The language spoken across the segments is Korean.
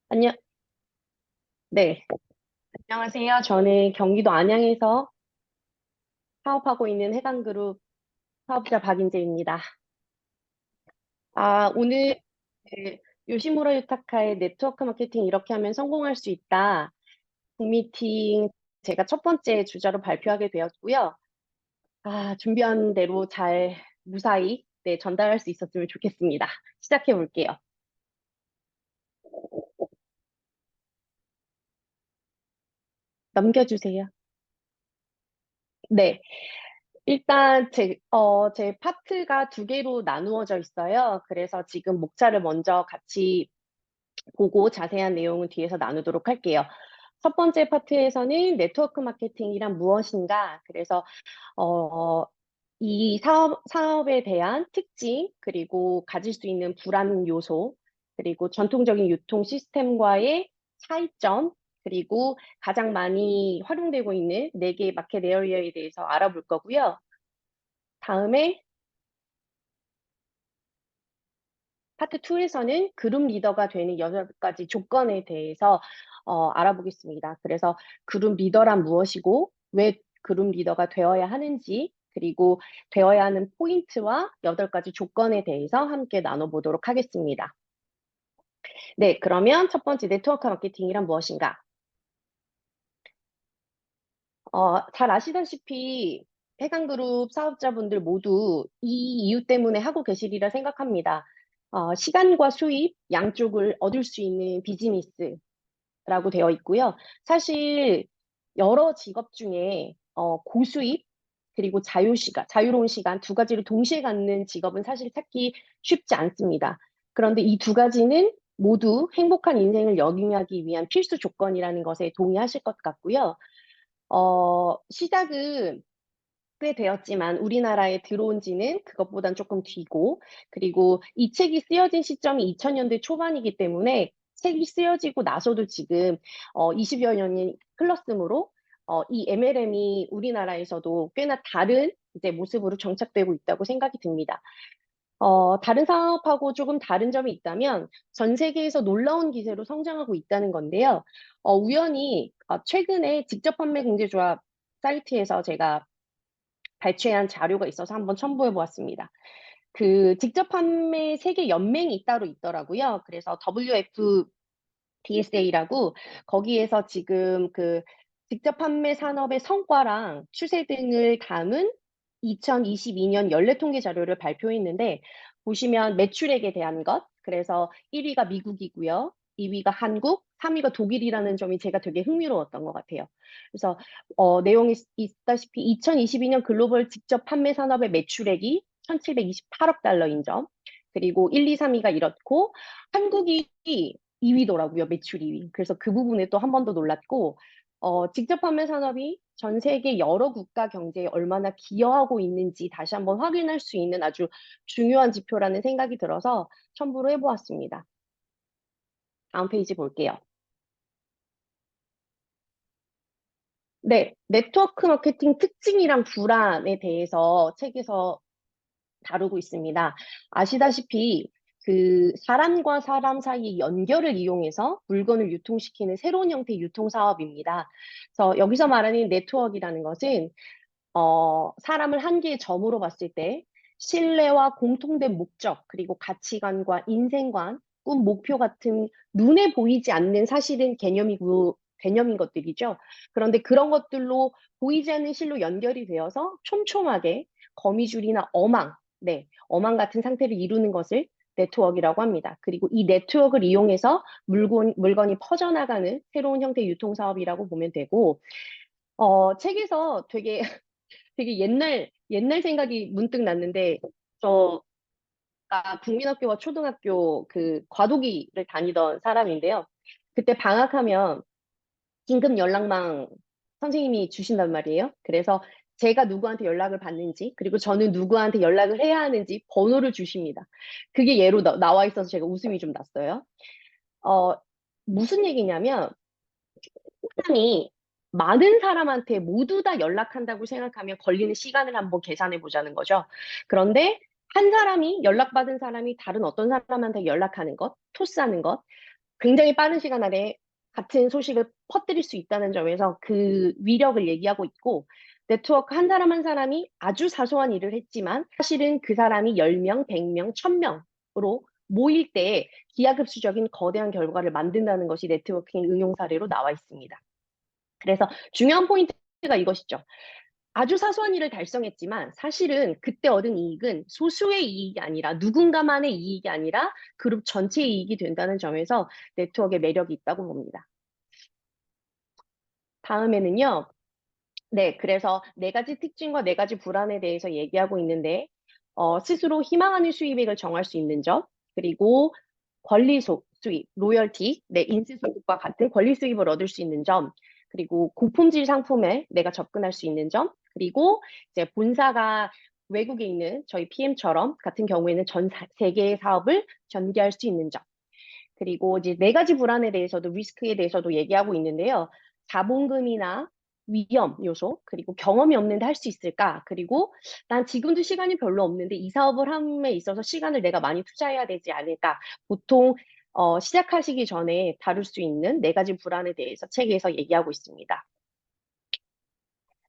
안녕, 네. 안녕하세요. 저는 경기도 안양에서 사업하고 있는 해당그룹 사업자 박인재입니다. 오늘 그 요시무라 유타카의 네트워크 마케팅 이렇게 하면 성공할 수 있다. 북미팅 제가 첫 번째 주자로 발표하게 되었고요. 준비한 대로 잘 무사히 전달할 수 있었으면 좋겠습니다. 시작해 볼게요. 넘겨주세요. 네. 일단 제 파트가 두 개로 나누어져 있어요. 그래서 지금 목차를 먼저 같이 보고 자세한 내용은 뒤에서 나누도록 할게요. 첫 번째 파트에서는 네트워크 마케팅이란 무엇인가? 그래서 어, 이 사업에 대한 특징, 그리고 가질 수 있는 불안 요소, 그리고 전통적인 유통 시스템과의 차이점, 그리고 가장 많이 활용되고 있는 네 개의 마켓 에어리어에 대해서 알아볼 거고요. 다음에 파트 2에서는 그룹 리더가 되는 8가지 조건에 대해서 알아보겠습니다. 그래서 그룹 리더란 무엇이고, 왜 그룹 리더가 되어야 하는지, 그리고 되어야 하는 포인트와 8가지 조건에 대해서 함께 나눠보도록 하겠습니다. 네, 그러면 첫 번째 네트워크 마케팅이란 무엇인가? 잘 아시다시피 해당그룹 사업자분들 모두 이 이유 때문에 하고 계시리라 생각합니다. 시간과 수입 양쪽을 얻을 수 있는 비즈니스라고 되어 있고요. 사실 여러 직업 중에 고수입 그리고 자유로운 시간 두 가지를 동시에 갖는 직업은 사실 찾기 쉽지 않습니다. 그런데 이 두 가지는 모두 행복한 인생을 영위하기 위한 필수 조건이라는 것에 동의하실 것 같고요. 시작은 꽤 되었지만 우리나라에 들어온 지는 그것보단 조금 뒤고, 그리고 이 책이 쓰여진 시점이 2000년대 초반이기 때문에 책이 쓰여지고 나서도 지금 20여 년이 흘렀으므로 이 MLM이 우리나라에서도 꽤나 다른 이제 모습으로 정착되고 있다고 생각이 듭니다. 다른 사업하고 조금 다른 점이 있다면 전 세계에서 놀라운 기세로 성장하고 있다는 건데요. 우연히 최근에 직접 판매 경제조합 사이트에서 제가 발췌한 자료가 있어서 한번 첨부해 보았습니다. 그 직접 판매 세계 연맹이 따로 있더라고요. 그래서 WFDSA라고 거기에서 지금 그 직접 판매 산업의 성과랑 추세 등을 담은 2022년 연례 통계 자료를 발표했는데 보시면 매출액에 대한 것, 그래서 1위가 미국이고요. 2위가 한국, 3위가 독일이라는 점이 제가 되게 흥미로웠던 것 같아요. 그래서 내용이 있다시피 2022년 글로벌 직접 판매 산업의 매출액이 1728억 달러인 점, 그리고 1, 2, 3위가 이렇고 한국이 2위더라고요. 매출 2위. 그래서 그 부분에 또 한 번 더 놀랐고, 직접 판매 산업이 전 세계 여러 국가 경제에 얼마나 기여하고 있는지 다시 한번 확인할 수 있는 아주 중요한 지표라는 생각이 들어서 첨부를 해보았습니다. 다음 페이지 볼게요. 네, 네트워크 마케팅 특징이랑 불안에 대해서 책에서 다루고 있습니다. 아시다시피 그 사람과 사람 사이의 연결을 이용해서 물건을 유통시키는 새로운 형태의 유통 사업입니다. 그래서 여기서 말하는 네트워크라는 것은 사람을 한 개의 점으로 봤을 때 신뢰와 공통된 목적, 그리고 가치관과 인생관, 꿈, 목표 같은 눈에 보이지 않는 사실은 개념인 것들이죠. 그런데 그런 것들로 보이지 않는 실로 연결이 되어서 촘촘하게 거미줄이나 어망 같은 상태를 이루는 것을 네트워크라고 합니다. 그리고 이 네트워크를 이용해서 물건이 퍼져나가는 새로운 형태의 유통사업이라고 보면 되고, 책에서 되게 옛날 생각이 문득 났는데, 저가 국민학교와 초등학교 그 과도기를 다니던 사람인데요. 그때 방학하면 긴급 연락망 선생님이 주신단 말이에요. 그래서 제가 누구한테 연락을 받는지, 그리고 저는 누구한테 연락을 해야 하는지 번호를 주십니다. 그게 예로 나와 있어서 제가 웃음이 좀 났어요. 어, 무슨 얘기냐면, 사람이 많은 사람한테 모두 다 연락한다고 생각하면 걸리는 시간을 한번 계산해 보자는 거죠. 그런데 한 사람이 연락받은 사람이 다른 어떤 사람한테 연락하는 것, 토스하는 것, 굉장히 빠른 시간 안에 같은 소식을 퍼뜨릴 수 있다는 점에서 그 위력을 얘기하고 있고, 네트워크 한 사람 한 사람이 아주 사소한 일을 했지만 사실은 그 사람이 10명, 100명, 1000명으로 모일 때 기하급수적인 거대한 결과를 만든다는 것이 네트워킹 응용 사례로 나와 있습니다. 그래서 중요한 포인트가 이것이죠. 아주 사소한 일을 달성했지만 사실은 그때 얻은 이익은 소수의 이익이 아니라 누군가만의 이익이 아니라 그룹 전체의 이익이 된다는 점에서 네트워크의 매력이 있다고 봅니다. 다음에는요. 네, 그래서 네 가지 특징과 네 가지 불안에 대해서 얘기하고 있는데, 스스로 희망하는 수입액을 정할 수 있는 점, 그리고 수입, 로열티, 네, 인수 소득과 같은 권리 수입을 얻을 수 있는 점, 그리고 고품질 상품에 내가 접근할 수 있는 점, 그리고 이제 본사가 외국에 있는 저희 PM처럼 같은 경우에는 전 세계의 사업을 전개할 수 있는 점, 그리고 이제 네 가지 불안에 대해서도 리스크에 대해서도 얘기하고 있는데요. 자본금이나 위험 요소, 그리고 경험이 없는데 할 수 있을까? 그리고 난 지금도 시간이 별로 없는데 이 사업을 함에 있어서 시간을 내가 많이 투자해야 되지 않을까? 보통 시작하시기 전에 다룰 수 있는 네 가지 불안에 대해서 책에서 얘기하고 있습니다.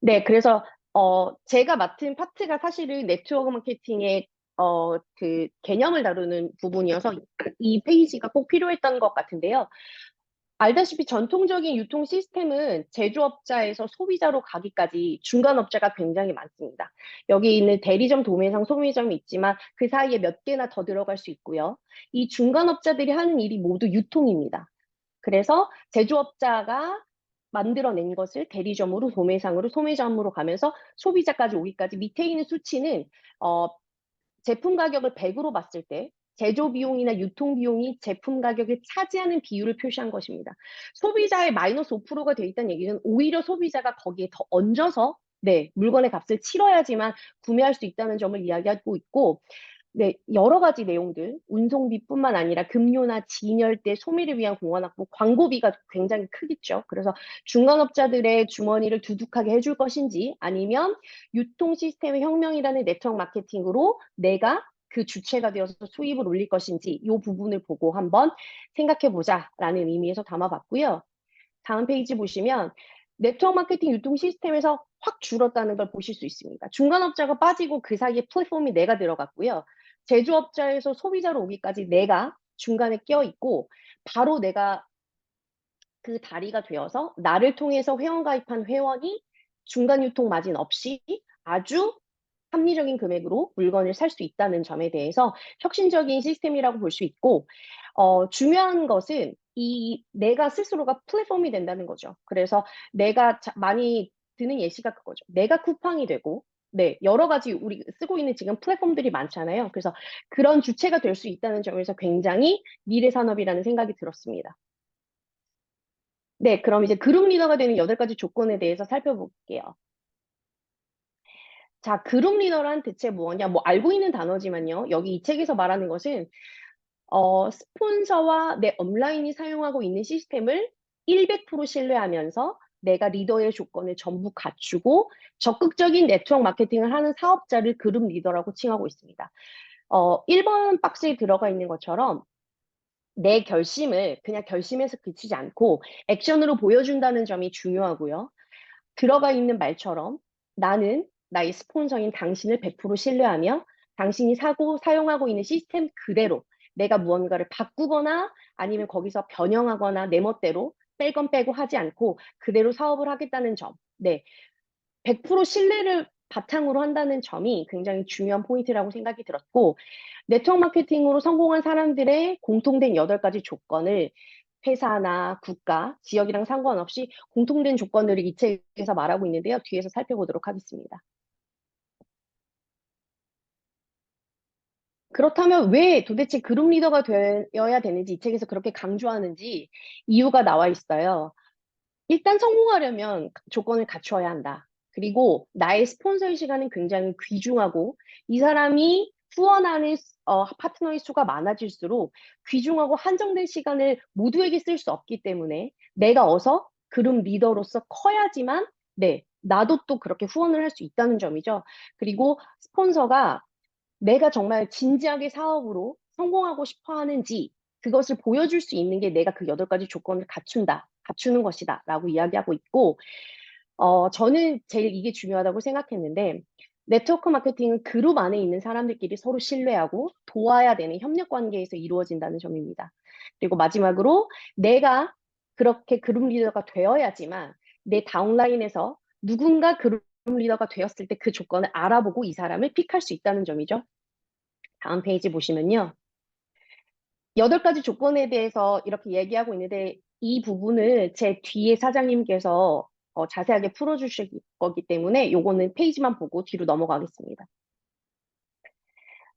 네, 그래서 제가 맡은 파트가 사실은 네트워크 마케팅의 그 개념을 다루는 부분이어서 이 페이지가 꼭 필요했던 것 같은데요. 알다시피 전통적인 유통 시스템은 제조업자에서 소비자로 가기까지 중간업자가 굉장히 많습니다. 여기 있는 대리점, 도매상, 소매점이 있지만 그 사이에 몇 개나 더 들어갈 수 있고요. 이 중간업자들이 하는 일이 모두 유통입니다. 그래서 제조업자가 만들어낸 것을 대리점으로, 도매상으로, 소매점으로 가면서 소비자까지 오기까지 밑에 있는 수치는 어, 제품 가격을 100으로 봤을 때 제조 비용이나 유통 비용이 제품 가격을 차지하는 비율을 표시한 것입니다. 소비자의 마이너스 5%가 돼 있다는 얘기는 오히려 소비자가 거기에 더 얹어서 네, 물건의 값을 치러야지만 구매할 수 있다는 점을 이야기하고 있고, 네, 여러 가지 내용들, 운송비뿐만 아니라 급료나 진열대, 소비를 위한 공원 확보, 광고비가 굉장히 크겠죠. 그래서 중간업자들의 주머니를 두둑하게 해줄 것인지, 아니면 유통 시스템의 혁명이라는 네트워크 마케팅으로 내가 그 주체가 되어서 수입을 올릴 것인지, 이 부분을 보고 한번 생각해 보자라는 의미에서 담아봤고요. 다음 페이지 보시면 네트워크 마케팅 유통 시스템에서 확 줄었다는 걸 보실 수 있습니다. 중간업자가 빠지고 그 사이에 플랫폼이 내가 들어갔고요. 제조업자에서 소비자로 오기까지 내가 중간에 껴 있고 바로 내가 그 다리가 되어서 나를 통해서 회원 가입한 회원이 중간 유통 마진 없이 아주 합리적인 금액으로 물건을 살 수 있다는 점에 대해서 혁신적인 시스템이라고 볼 수 있고, 중요한 것은 이 내가 스스로가 플랫폼이 된다는 거죠. 그래서 내가 많이 드는 예시가 그거죠. 내가 쿠팡이 되고, 네, 여러 가지 우리 쓰고 있는 지금 플랫폼들이 많잖아요. 그래서 그런 주체가 될 수 있다는 점에서 굉장히 미래 산업이라는 생각이 들었습니다. 네, 그럼 이제 그룹 리더가 되는 8가지 조건에 대해서 살펴볼게요. 자, 그룹 리더란 대체 뭐냐? 뭐 알고 있는 단어지만요. 여기 이 책에서 말하는 것은 스폰서와 내 업라인이 사용하고 있는 시스템을 100% 신뢰하면서 내가 리더의 조건을 전부 갖추고 적극적인 네트워크 마케팅을 하는 사업자를 그룹 리더라고 칭하고 있습니다. 1번 박스에 들어가 있는 것처럼 내 결심을 그냥 결심해서 그치지 않고 액션으로 보여준다는 점이 중요하고요. 들어가 있는 말처럼 나는 나의 스폰서인 당신을 100% 신뢰하며 당신이 사용하고 있는 시스템 그대로 내가 무언가를 바꾸거나 아니면 거기서 변형하거나 내 멋대로 뺄 건 빼고 하지 않고 그대로 사업을 하겠다는 점. 네. 100% 신뢰를 바탕으로 한다는 점이 굉장히 중요한 포인트라고 생각이 들었고, 네트워크 마케팅으로 성공한 사람들의 공통된 8가지 조건을 회사나 국가, 지역이랑 상관없이 공통된 조건들을 이 책에서 말하고 있는데요. 뒤에서 살펴보도록 하겠습니다. 그렇다면 왜 도대체 그룹 리더가 되어야 되는지 이 책에서 그렇게 강조하는지 이유가 나와 있어요. 일단 성공하려면 조건을 갖춰야 한다. 그리고 나의 스폰서의 시간은 굉장히 귀중하고 이 사람이 후원하는 파트너의 수가 많아질수록 귀중하고 한정된 시간을 모두에게 쓸 수 없기 때문에 내가 어서 그룹 리더로서 커야지만 네, 나도 또 그렇게 후원을 할 수 있다는 점이죠. 그리고 스폰서가 내가 정말 진지하게 사업으로 성공하고 싶어 하는지 그것을 보여줄 수 있는 게 내가 그 8가지 조건을 갖추는 것이다 라고 이야기하고 있고, 저는 제일 이게 중요하다고 생각했는데, 네트워크 마케팅은 그룹 안에 있는 사람들끼리 서로 신뢰하고 도와야 되는 협력 관계에서 이루어진다는 점입니다. 그리고 마지막으로 내가 그렇게 그룹 리더가 되어야지만 내 다운라인에서 누군가 그룹 리더가 되었을 때 그 조건을 알아보고 이 사람을 픽할 수 있다는 점이죠. 다음 페이지 보시면요. 8가지 조건에 대해서 이렇게 얘기하고 있는데 이 부분을 제 뒤에 사장님께서 자세하게 풀어주실 거기 때문에 요거는 페이지만 보고 뒤로 넘어가겠습니다.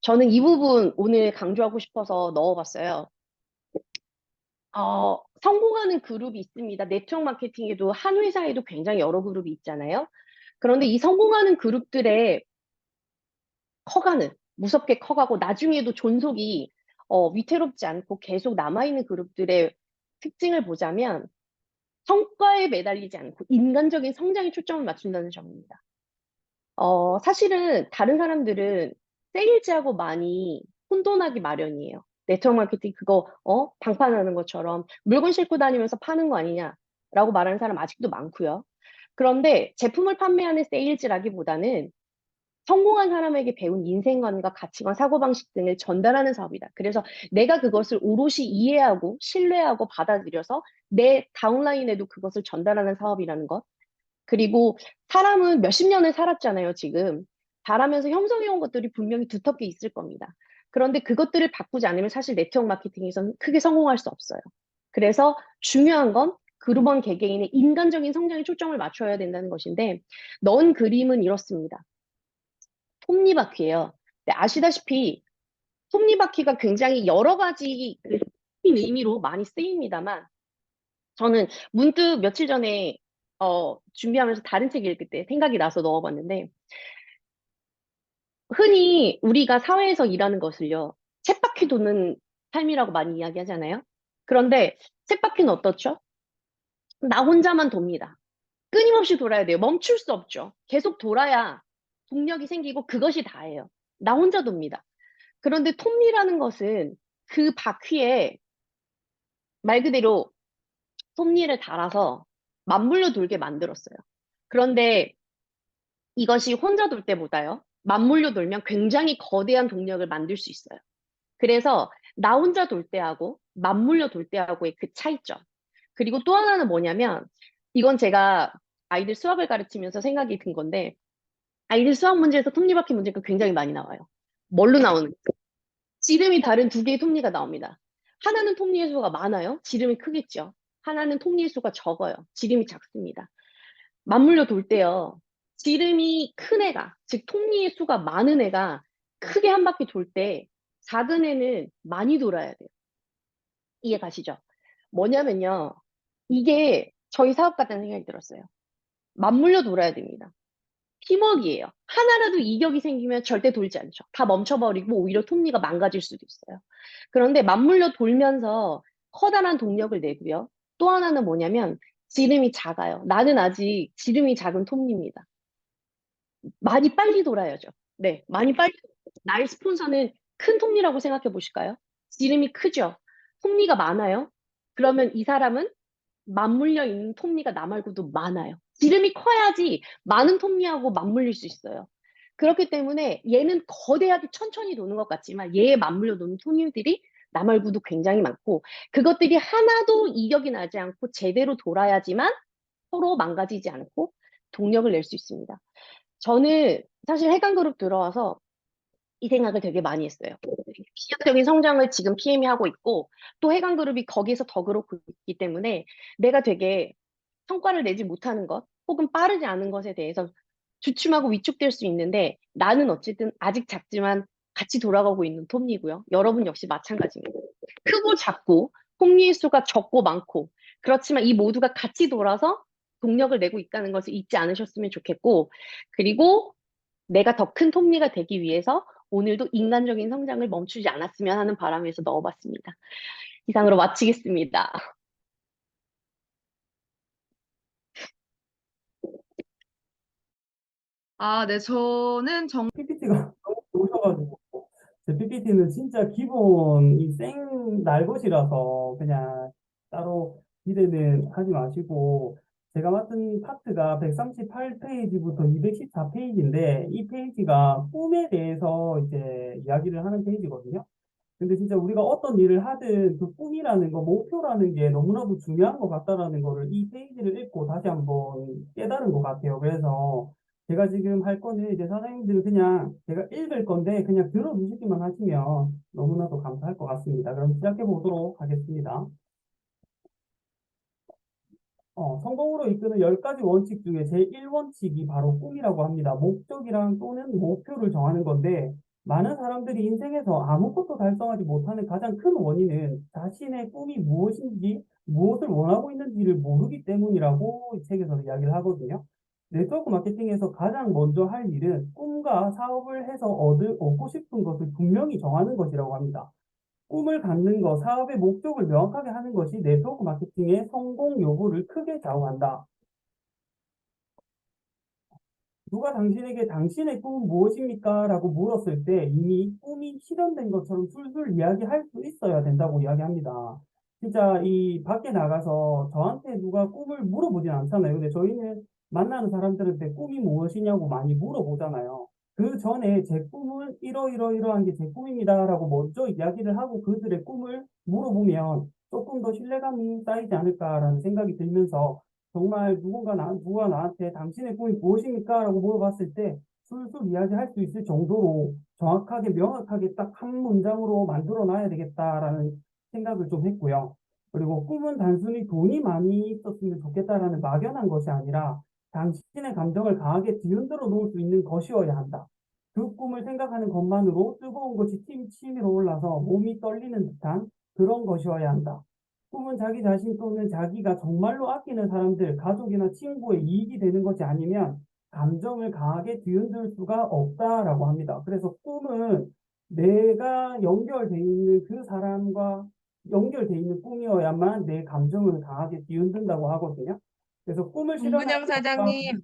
저는 이 부분 오늘 강조하고 싶어서 넣어봤어요. 성공하는 그룹이 있습니다. 네트워크 마케팅에도 한 회사에도 굉장히 여러 그룹이 있잖아요. 그런데 이 성공하는 그룹들의 무섭게 커가고 나중에도 존속이 위태롭지 않고 계속 남아있는 그룹들의 특징을 보자면 성과에 매달리지 않고 인간적인 성장에 초점을 맞춘다는 점입니다. 사실은 다른 사람들은 세일즈하고 많이 혼돈하기 마련이에요. 네트워크 마케팅 그거 방판하는 것처럼 물건 싣고 다니면서 파는 거 아니냐라고 말하는 사람 아직도 많고요. 그런데 제품을 판매하는 세일즈라기보다는 성공한 사람에게 배운 인생관과 가치관, 사고방식 등을 전달하는 사업이다. 그래서 내가 그것을 오롯이 이해하고 신뢰하고 받아들여서 내 다운라인에도 그것을 전달하는 사업이라는 것. 그리고 사람은 몇십 년을 살았잖아요, 지금. 자라면서 형성해온 것들이 분명히 두텁게 있을 겁니다. 그런데 그것들을 바꾸지 않으면 사실 네트워크 마케팅에서는 크게 성공할 수 없어요. 그래서 중요한 건 그룹원 개개인의 인간적인 성장에 초점을 맞춰야 된다는 것인데, 넣은 그림은 이렇습니다. 톱니바퀴예요. 네, 아시다시피 톱니바퀴가 굉장히 여러 가지 그 의미로 많이 쓰입니다만 저는 문득 며칠 전에 준비하면서 다른 책 읽을 때 생각이 나서 넣어봤는데 흔히 우리가 사회에서 일하는 것을요 쳇바퀴 도는 삶이라고 많이 이야기하잖아요. 그런데 쳇바퀴는 어떻죠? 나 혼자만 돕니다. 끊임없이 돌아야 돼요. 멈출 수 없죠. 계속 돌아야 동력이 생기고 그것이 다예요. 나 혼자 돕니다. 그런데 톱니라는 것은 그 바퀴에 말 그대로 톱니를 달아서 맞물려 돌게 만들었어요. 그런데 이것이 혼자 돌 때보다요, 맞물려 돌면 굉장히 거대한 동력을 만들 수 있어요. 그래서 나 혼자 돌 때하고 맞물려 돌 때하고의 그 차이점. 그리고 또 하나는 뭐냐면, 이건 제가 아이들 수학을 가르치면서 생각이 든 건데, 아이들 수학 문제에서 톱니바퀴 문제가 굉장히 많이 나와요. 뭘로 나오는 지름이 다른 2개의 톱니가 나옵니다. 하나는 톱니의 수가 많아요. 지름이 크겠죠. 하나는 톱니의 수가 적어요. 지름이 작습니다. 맞물려 돌 때요. 지름이 큰 애가, 즉 톱니의 수가 많은 애가 크게 한 바퀴 돌 때 작은 애는 많이 돌아야 돼요. 이해 가시죠? 뭐냐면요. 이게 저희 사업 같다는 생각이 들었어요. 맞물려 돌아야 됩니다. 팀워크이에요. 하나라도 이격이 생기면 절대 돌지 않죠. 다 멈춰버리고 오히려 톱니가 망가질 수도 있어요. 그런데 맞물려 돌면서 커다란 동력을 내고요. 또 하나는 뭐냐면 지름이 작아요. 나는 아직 지름이 작은 톱니입니다. 많이 빨리 돌아야죠. 네, 많이 빨리. 나의 스폰서는 큰 톱니라고 생각해 보실까요? 지름이 크죠? 톱니가 많아요? 그러면 이 사람은 맞물려 있는 톱니가 나 말고도 많아요. 지름이 커야지 많은 톱니하고 맞물릴 수 있어요. 그렇기 때문에 얘는 거대하게 천천히 도는 것 같지만 얘에 맞물려 도는 톱니들이 나 말고도 굉장히 많고 그것들이 하나도 이격이 나지 않고 제대로 돌아야지만 서로 망가지지 않고 동력을 낼 수 있습니다. 저는 사실 해강그룹 들어와서 이 생각을 되게 많이 했어요. 비약적인 성장을 지금 PM이 하고 있고 또 해강그룹이 거기에서 더 그렇고 있기 때문에 내가 되게 성과를 내지 못하는 것 혹은 빠르지 않은 것에 대해서 주춤하고 위축될 수 있는데 나는 어쨌든 아직 작지만 같이 돌아가고 있는 톱니고요. 여러분 역시 마찬가지입니다. 크고 작고 톱니의 수가 적고 많고 그렇지만 이 모두가 같이 돌아서 동력을 내고 있다는 것을 잊지 않으셨으면 좋겠고 그리고 내가 더 큰 톱니가 되기 위해서 오늘도 인간적인 성장을 멈추지 않았으면 하는 바람에서 넣어봤습니다. 이상으로 마치겠습니다. 아, 네, 저는 PPT가 너무 좋으셔가지고. 제 PPT는 진짜 기본 이생 날것이라서 그냥 따로 기대는 하지 마시고 제가 맡은 파트가 138페이지부터 214페이지인데 이 페이지가 꿈에 대해서 이제 이야기를 하는 페이지거든요. 근데 진짜 우리가 어떤 일을 하든 그 꿈이라는 거, 목표라는 게 너무나도 중요한 것 같다라는 거를 이 페이지를 읽고 다시 한번 깨달은 것 같아요. 그래서 제가 지금 할 거는 이제 선생님들 그냥 제가 읽을 건데 그냥 들어주시기만 하시면 너무나도 감사할 것 같습니다. 그럼 시작해 보도록 하겠습니다. 성공으로 이끄는 10가지 원칙 중에 제1원칙이 바로 꿈이라고 합니다. 목적이랑 또는 목표를 정하는 건데, 많은 사람들이 인생에서 아무것도 달성하지 못하는 가장 큰 원인은 자신의 꿈이 무엇인지, 무엇을 원하고 있는지를 모르기 때문이라고 이 책에서 이야기를 하거든요. 네트워크 마케팅에서 가장 먼저 할 일은 꿈과 사업을 해서 얻고 싶은 것을 분명히 정하는 것이라고 합니다. 꿈을 갖는 것, 사업의 목적을 명확하게 하는 것이 네트워크 마케팅의 성공 요구를 크게 좌우한다. 누가 당신에게 당신의 꿈은 무엇입니까? 라고 물었을 때 이미 꿈이 실현된 것처럼 술술 이야기할 수 있어야 된다고 이야기합니다. 진짜 이 밖에 나가서 저한테 누가 꿈을 물어보진 않잖아요. 근데 저희는 만나는 사람들한테 꿈이 무엇이냐고 많이 물어보잖아요. 그 전에 제 꿈은 이러이러이러한 게 제 꿈입니다라고 먼저 이야기를 하고 그들의 꿈을 물어보면 조금 더 신뢰감이 쌓이지 않을까라는 생각이 들면서 정말 누가 나한테 당신의 꿈이 무엇입니까? 라고 물어봤을 때 술술 이야기할 수 있을 정도로 정확하게 명확하게 딱 한 문장으로 만들어 놔야 되겠다라는 생각을 좀 했고요. 그리고 꿈은 단순히 돈이 많이 있었으면 좋겠다라는 막연한 것이 아니라 당신의 감정을 강하게 뒤흔들어 놓을 수 있는 것이어야 한다. 그 꿈을 생각하는 것만으로 뜨거운 것이 치밀어 올라서 몸이 떨리는 듯한 그런 것이어야 한다. 꿈은 자기 자신 또는 자기가 정말로 아끼는 사람들, 가족이나 친구의 이익이 되는 것이 아니면 감정을 강하게 뒤흔들 수가 없다라고 합니다. 그래서 꿈은 내가 연결돼 있는 그 사람과 연결돼 있는 꿈이어야만 내 감정을 강하게 뒤흔든다고 하거든요. 그래서 꿈을 실현하는 정근영 것과 사장님,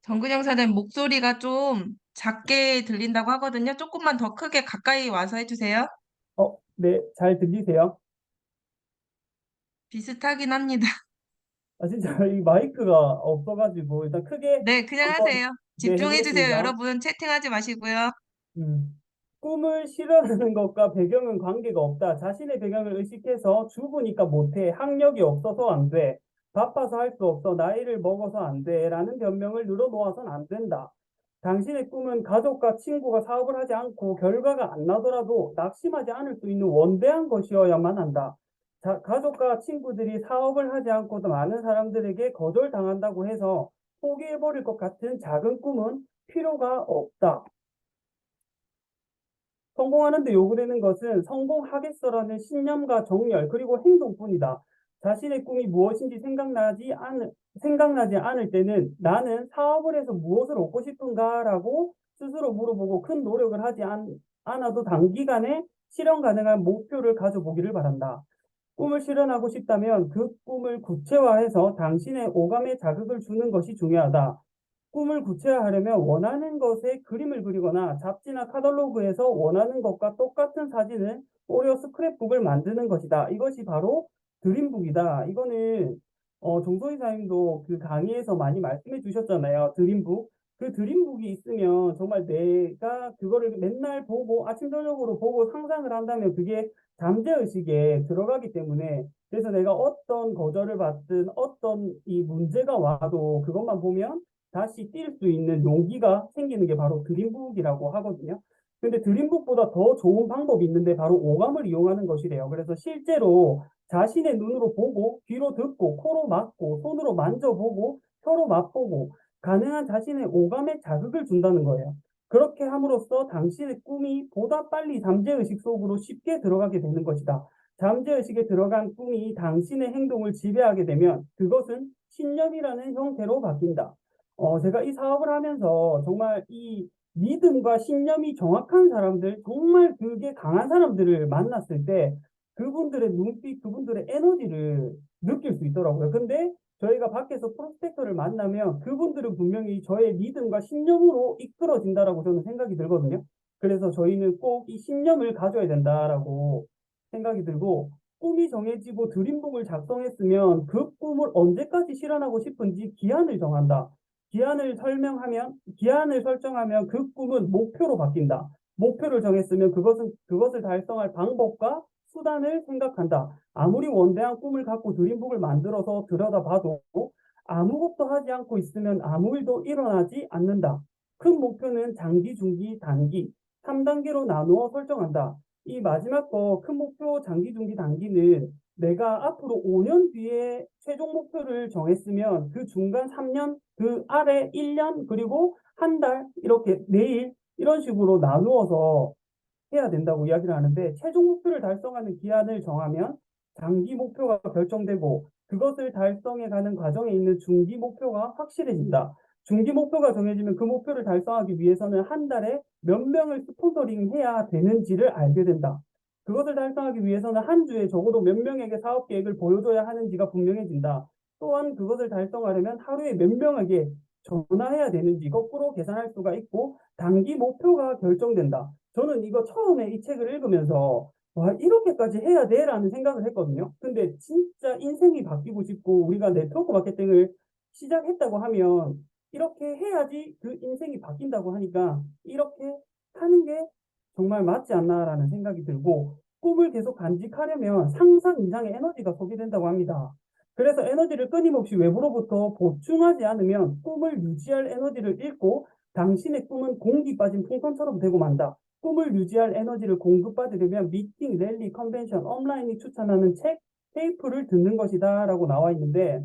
정근영 사장님 목소리가 좀 작게 들린다고 하거든요. 조금만 더 크게 가까이 와서 해주세요. 네, 잘 들리세요? 비슷하긴 합니다. 진짜 이 마이크가 없어가지고 일단 크게 네, 그냥 한번 하세요. 네, 집중해주세요. 해보겠습니다. 여러분, 채팅하지 마시고요. 음. 꿈을 실현하는 것과 배경은 관계가 없다. 자신의 배경을 의식해서 죽으니까 못해. 학력이 없어서 안 돼. 바빠서 할 수 없어. 나이를 먹어서 안 돼. 라는 변명을 늘어놓아선 안 된다. 당신의 꿈은 가족과 친구가 사업을 하지 않고 결과가 안 나더라도 낙심하지 않을 수 있는 원대한 것이어야만 한다. 가족과 친구들이 사업을 하지 않고도 많은 사람들에게 거절당한다고 해서 포기해버릴 것 같은 작은 꿈은 필요가 없다. 성공하는 데 요구되는 것은 성공하겠어라는 신념과 정열, 그리고 행동뿐이다. 자신의 꿈이 무엇인지 생각나지 않을 때는 나는 사업을 해서 무엇을 얻고 싶은가라고 스스로 물어보고 큰 노력을 않아도 단기간에 실현 가능한 목표를 가져보기를 바란다. 꿈을 실현하고 싶다면 그 꿈을 구체화해서 당신의 오감에 자극을 주는 것이 중요하다. 꿈을 구체화하려면 원하는 것에 그림을 그리거나 잡지나 카탈로그에서 원하는 것과 똑같은 사진을 오려 스크랩북을 만드는 것이다. 이것이 바로 드림북이다. 이거는 종소희 사님도 그 강의에서 많이 말씀해 주셨잖아요. 드림북. 그 드림북이 있으면 정말 내가 그거를 맨날 보고 아침 저녁으로 보고 상상을 한다면 그게 잠재의식에 들어가기 때문에 그래서 내가 어떤 거절을 받든 어떤 이 문제가 와도 그것만 보면 다시 뛸 수 있는 용기가 생기는 게 바로 드림북이라고 하거든요. 근데 드림북보다 더 좋은 방법이 있는데 바로 오감을 이용하는 것이래요. 그래서 실제로 자신의 눈으로 보고 귀로 듣고 코로 맡고 손으로 만져보고 혀로 맛보고 가능한 자신의 오감에 자극을 준다는 거예요. 그렇게 함으로써 당신의 꿈이 보다 빨리 잠재의식 속으로 쉽게 들어가게 되는 것이다. 잠재의식에 들어간 꿈이 당신의 행동을 지배하게 되면 그것은 신념이라는 형태로 바뀐다. 제가 이 사업을 하면서 정말 이 믿음과 신념이 정확한 사람들, 정말 그게 강한 사람들을 만났을 때 그분들의 눈빛, 그분들의 에너지를 느낄 수 있더라고요. 근데 저희가 밖에서 프로스펙터를 만나면 그분들은 분명히 저의 믿음과 신념으로 이끌어진다라고 저는 생각이 들거든요. 그래서 저희는 꼭 이 신념을 가져야 된다라고 생각이 들고, 꿈이 정해지고 드림북을 작성했으면 그 꿈을 언제까지 실현하고 싶은지 기한을 정한다. 기한을 설정하면 그 꿈은 목표로 바뀐다. 목표를 정했으면 그것을 달성할 방법과 수단을 생각한다. 아무리 원대한 꿈을 갖고 드림북을 만들어서 들여다봐도 아무것도 하지 않고 있으면 아무 일도 일어나지 않는다. 큰 목표는 장기, 중기, 단기 3단계로 나누어 설정한다. 이 마지막 거 큰 목표, 장기, 중기, 단기는 내가 앞으로 5년 뒤에 최종 목표를 정했으면 그 중간 3년, 그 아래 1년, 그리고 한 달, 이렇게 내일 이런 식으로 나누어서 해야 된다고 이야기를 하는데, 최종 목표를 달성하는 기한을 정하면 장기 목표가 결정되고 그것을 달성해 가는 과정에 있는 중기 목표가 확실해진다. 중기 목표가 정해지면 그 목표를 달성하기 위해서는 한 달에 몇 명을 스폰서링 해야 되는지를 알게 된다. 그것을 달성하기 위해서는 한 주에 적어도 몇 명에게 사업 계획을 보여줘야 하는지가 분명해진다. 또한 그것을 달성하려면 하루에 몇 명에게 전화해야 되는지 거꾸로 계산할 수가 있고 단기 목표가 결정된다. 저는 이거 처음에 이 책을 읽으면서 와, 이렇게까지 해야 돼? 라는 생각을 했거든요. 근데 진짜 인생이 바뀌고 싶고 우리가 네트워크 마케팅을 시작했다고 하면 이렇게 해야지 그 인생이 바뀐다고 하니까 이렇게 하는 게 정말 맞지 않나라는 생각이 들고, 꿈을 계속 간직하려면 상상 이상의 에너지가 소비된다고 합니다. 그래서 에너지를 끊임없이 외부로부터 보충하지 않으면 꿈을 유지할 에너지를 잃고 당신의 꿈은 공기 빠진 풍선처럼 되고 만다. 꿈을 유지할 에너지를 공급받으려면 미팅, 랠리, 컨벤션, 업라인이 추천하는 책, 테이프를 듣는 것이다 라고 나와 있는데,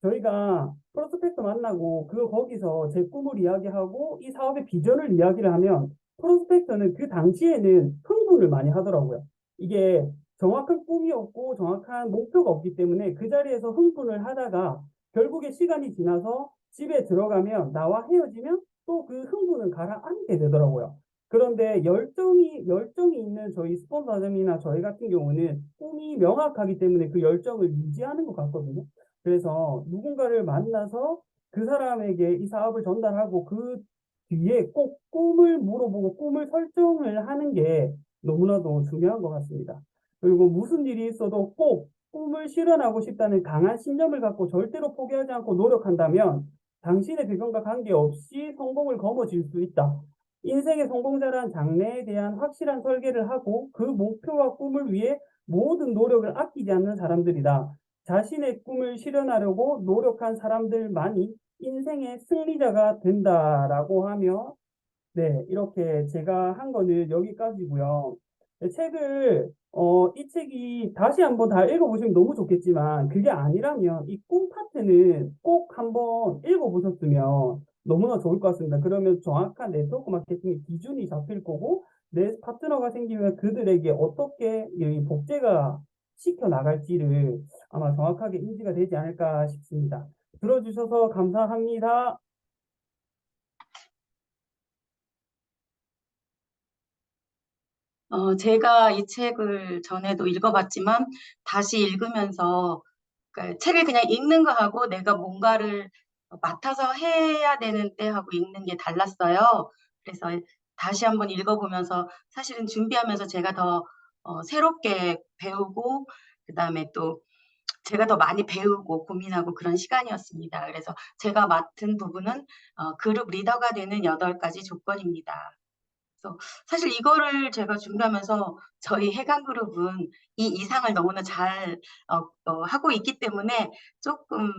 저희가 프로스펙터 만나고 거기서 제 꿈을 이야기하고 이 사업의 비전을 이야기를 하면 프로스펙터는 그 당시에는 흥분을 많이 하더라고요. 이게 정확한 꿈이 없고 정확한 목표가 없기 때문에 그 자리에서 흥분을 하다가 결국에 시간이 지나서 집에 들어가면 나와 헤어지면 또 그 흥분은 가라앉게 되더라고요. 그런데 열정이 있는 저희 스폰서님이나 저희 같은 경우는 꿈이 명확하기 때문에 그 열정을 유지하는 것 같거든요. 그래서 누군가를 만나서 그 사람에게 이 사업을 전달하고 그 뒤에 꼭 꿈을 물어보고 꿈을 설정을 하는 게 너무나도 중요한 것 같습니다. 그리고 무슨 일이 있어도 꼭 꿈을 실현하고 싶다는 강한 신념을 갖고 절대로 포기하지 않고 노력한다면 당신의 배경과 관계없이 성공을 거머쥘 수 있다. 인생의 성공자란 장래에 대한 확실한 설계를 하고 그 목표와 꿈을 위해 모든 노력을 아끼지 않는 사람들이다. 자신의 꿈을 실현하려고 노력한 사람들만이 인생의 승리자가 된다라고 하며, 네, 이렇게 제가 한 거는 여기까지고요. 네, 이 책이 다시 한번 다 읽어보시면 너무 좋겠지만, 그게 아니라면 이 꿈 파트는 꼭 한번 읽어보셨으면 너무나 좋을 것 같습니다. 그러면 정확한 네트워크 마케팅의 기준이 잡힐 거고, 내 파트너가 생기면 그들에게 어떻게 이 복제가 시켜 나갈지를 아마 정확하게 인지가 되지 않을까 싶습니다. 들어주셔서 감사합니다. 제가 이 책을 전에도 읽어봤지만 다시 읽으면서 그러니까 책을 그냥 읽는 거하고 내가 뭔가를 맡아서 해야 되는 때하고 읽는 게 달랐어요. 그래서 다시 한번 읽어보면서 사실은 준비하면서 제가 더 새롭게 배우고 그다음에 또 제가 더 많이 배우고 고민하고 그런 시간이었습니다. 그래서 제가 맡은 부분은 그룹 리더가 되는 8가지 조건입니다. 그래서 사실 이거를 제가 준비하면서 저희 해강그룹은 이 이상을 너무나 잘 하고 있기 때문에 조금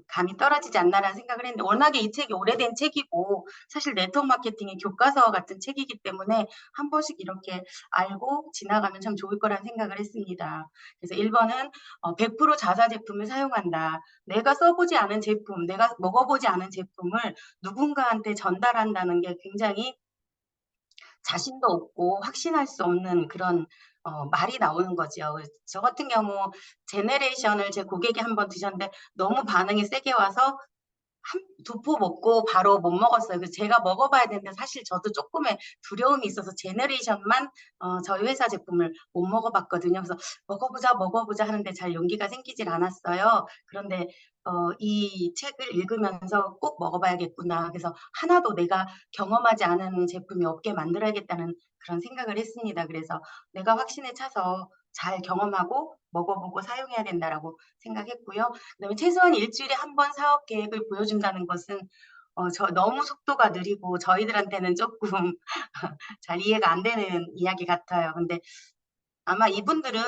감이 떨어지지 않나라는 생각을 했는데, 워낙에 이 책이 오래된 책이고 사실 네트워크 마케팅의 교과서 같은 책이기 때문에 한 번씩 이렇게 알고 지나가면 참 좋을 거라는 생각을 했습니다. 그래서 1번은 100% 자사 제품을 사용한다. 내가 써보지 않은 제품, 내가 먹어보지 않은 제품을 누군가한테 전달한다는 게 굉장히 자신도 없고 확신할 수 없는 그런 말이 나오는 거죠. 저 같은 경우 제네레이션을 제 고객이 한번 드셨는데 너무 반응이 세게 와서 두 포 먹고 바로 못 먹었어요. 그래서 제가 먹어봐야 되는데 사실 저도 조금의 두려움이 있어서 제너레이션만 저희 회사 제품을 못 먹어봤거든요. 그래서 먹어보자 하는데 잘 용기가 생기질 않았어요. 그런데 이 책을 읽으면서 꼭 먹어봐야겠구나. 그래서 하나도 내가 경험하지 않은 제품이 없게 만들어야겠다는 그런 생각을 했습니다. 그래서 내가 확신에 차서 잘 경험하고 먹어보고 사용해야 된다라고 생각했고요. 그다음에 최소한 일주일에 한 번 사업 계획을 보여준다는 것은 저 너무 속도가 느리고 저희들한테는 조금 잘 이해가 안 되는 이야기 같아요. 근데 아마 이분들은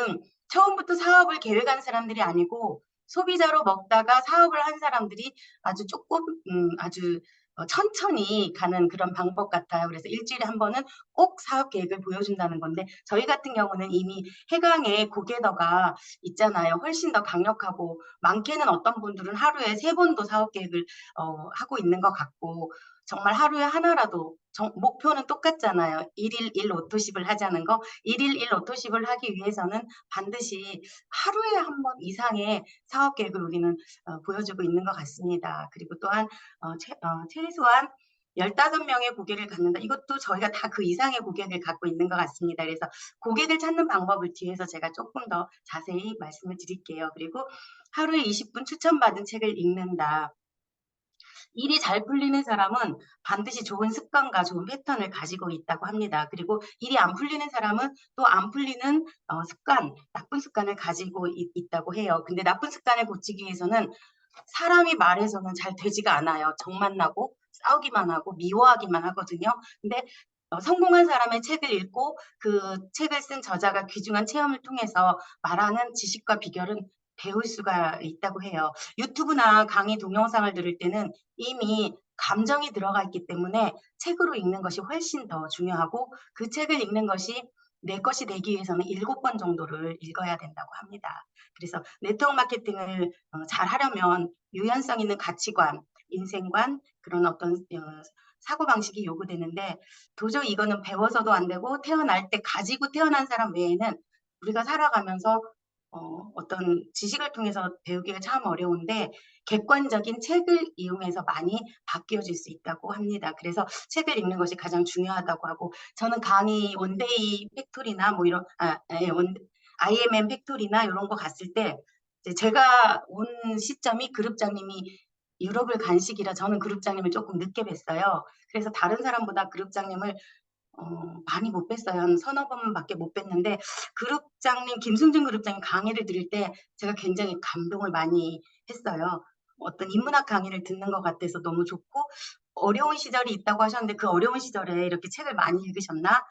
처음부터 사업을 계획한 사람들이 아니고 소비자로 먹다가 사업을 한 사람들이 아주 조금 아주 천천히 가는 그런 방법 같아요. 그래서 일주일에 한 번은 꼭 사업 계획을 보여준다는 건데 저희 같은 경우는 이미 해강에 고개더가 있잖아요. 훨씬 더 강력하고 많게는 어떤 분들은 하루에 3번도 사업 계획을 하고 있는 것 같고 정말 하루에 하나라도 목표는 똑같잖아요. 1일 1 오토십을 하자는 거. 1일 1 오토십을 하기 위해서는 반드시 하루에 한 번 이상의 사업 계획을 우리는 보여주고 있는 것 같습니다. 그리고 또한 최소한 15명의 고객을 갖는다. 이것도 저희가 다 그 이상의 고객을 갖고 있는 것 같습니다. 그래서 고객을 찾는 방법을 뒤에서 제가 조금 더 자세히 말씀을 드릴게요. 그리고 하루에 20분 추천받은 책을 읽는다. 일이 잘 풀리는 사람은 반드시 좋은 습관과 좋은 패턴을 가지고 있다고 합니다. 그리고 일이 안 풀리는 사람은 또 안 풀리는 습관, 나쁜 습관을 가지고 있다고 해요. 근데 나쁜 습관을 고치기 위해서는 사람이 말해서는 잘 되지가 않아요. 정만 나고 싸우기만 하고 미워하기만 하거든요. 근데 성공한 사람의 책을 읽고 그 책을 쓴 저자가 귀중한 체험을 통해서 말하는 지식과 비결은 배울 수가 있다고 해요. 유튜브나 강의 동영상을 들을 때는 이미 감정이 들어가 있기 때문에 책으로 읽는 것이 훨씬 더 중요하고 그 책을 읽는 것이 내 것이 되기 위해서는 7번 정도를 읽어야 된다고 합니다. 그래서 네트워크 마케팅을 잘 하려면 유연성 있는 가치관, 인생관, 그런 어떤 사고방식이 요구되는데 도저히 이거는 배워서도 안 되고 태어날 때 가지고 태어난 사람 외에는 우리가 살아가면서 어떤 지식을 통해서 배우기가 참 어려운데 객관적인 책을 이용해서 많이 바뀌어질 수 있다고 합니다. 그래서 책을 읽는 것이 가장 중요하다고 하고 저는 강의 원데이 팩토리나 뭐 이런 IMM 팩토리나 이런 거 갔을 때 이제 제가 온 시점이 그룹장님이 유럽을 간 시기라 저는 그룹장님을 조금 늦게 뵀어요. 그래서 다른 사람보다 그룹장님을 많이 못 뵀어요. 한 서너 번밖에 못 뵀는데 그룹장님 김승준 그룹장님 강의를 들을 때 제가 굉장히 감동을 많이 했어요. 어떤 인문학 강의를 듣는 것 같아서 너무 좋고 어려운 시절이 있다고 하셨는데 그 어려운 시절에 이렇게 책을 많이 읽으셨나?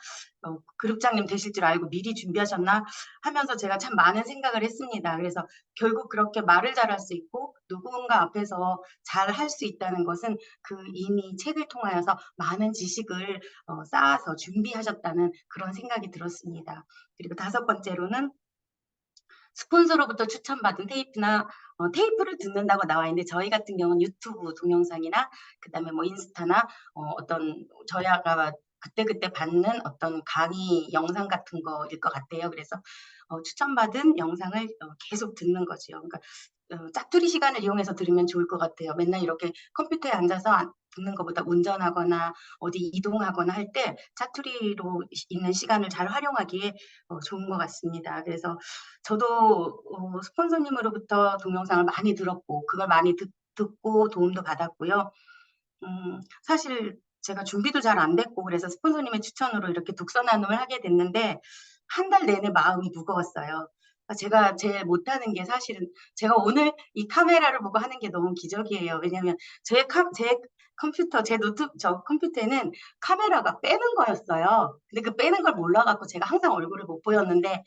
그룹장님 되실 줄 알고 미리 준비하셨나? 하면서 제가 참 많은 생각을 했습니다. 그래서 결국 그렇게 말을 잘할 수 있고 누군가 앞에서 잘 할 수 있다는 것은 그 이미 책을 통하여서 많은 지식을 쌓아서 준비하셨다는 그런 생각이 들었습니다. 그리고 5번째로는 스폰서로부터 추천받은 테이프나 테이프를 듣는다고 나와 있는데 저희 같은 경우는 유튜브 동영상이나 그다음에 뭐 인스타나 어떤 저희가 그때그때 받는 어떤 강의 영상 같은 거일 것 같아요. 그래서 추천받은 영상을 계속 듣는 거죠. 그러니까 짜투리 시간을 이용해서 들으면 좋을 것 같아요. 맨날 이렇게 컴퓨터에 앉아서 듣는 것보다 운전하거나 어디 이동하거나 할 때 짜투리로 있는 시간을 잘 활용하기에 좋은 것 같습니다. 그래서 저도 스폰서님으로부터 동영상을 많이 들었고 그걸 많이 듣고 도움도 받았고요. 사실 제가 준비도 잘 안 됐고 그래서 스폰서님의 추천으로 이렇게 독서 나눔을 하게 됐는데 한 달 내내 마음이 무거웠어요. 제가 제일 못하는 게 사실은 제가 오늘 이 카메라를 보고 하는 게 너무 기적이에요. 왜냐하면 제 컴퓨터, 제 노트북, 저 컴퓨터에는 카메라가 빼는 거였어요. 근데 그 빼는 걸 몰라갖고 제가 항상 얼굴을 못 보였는데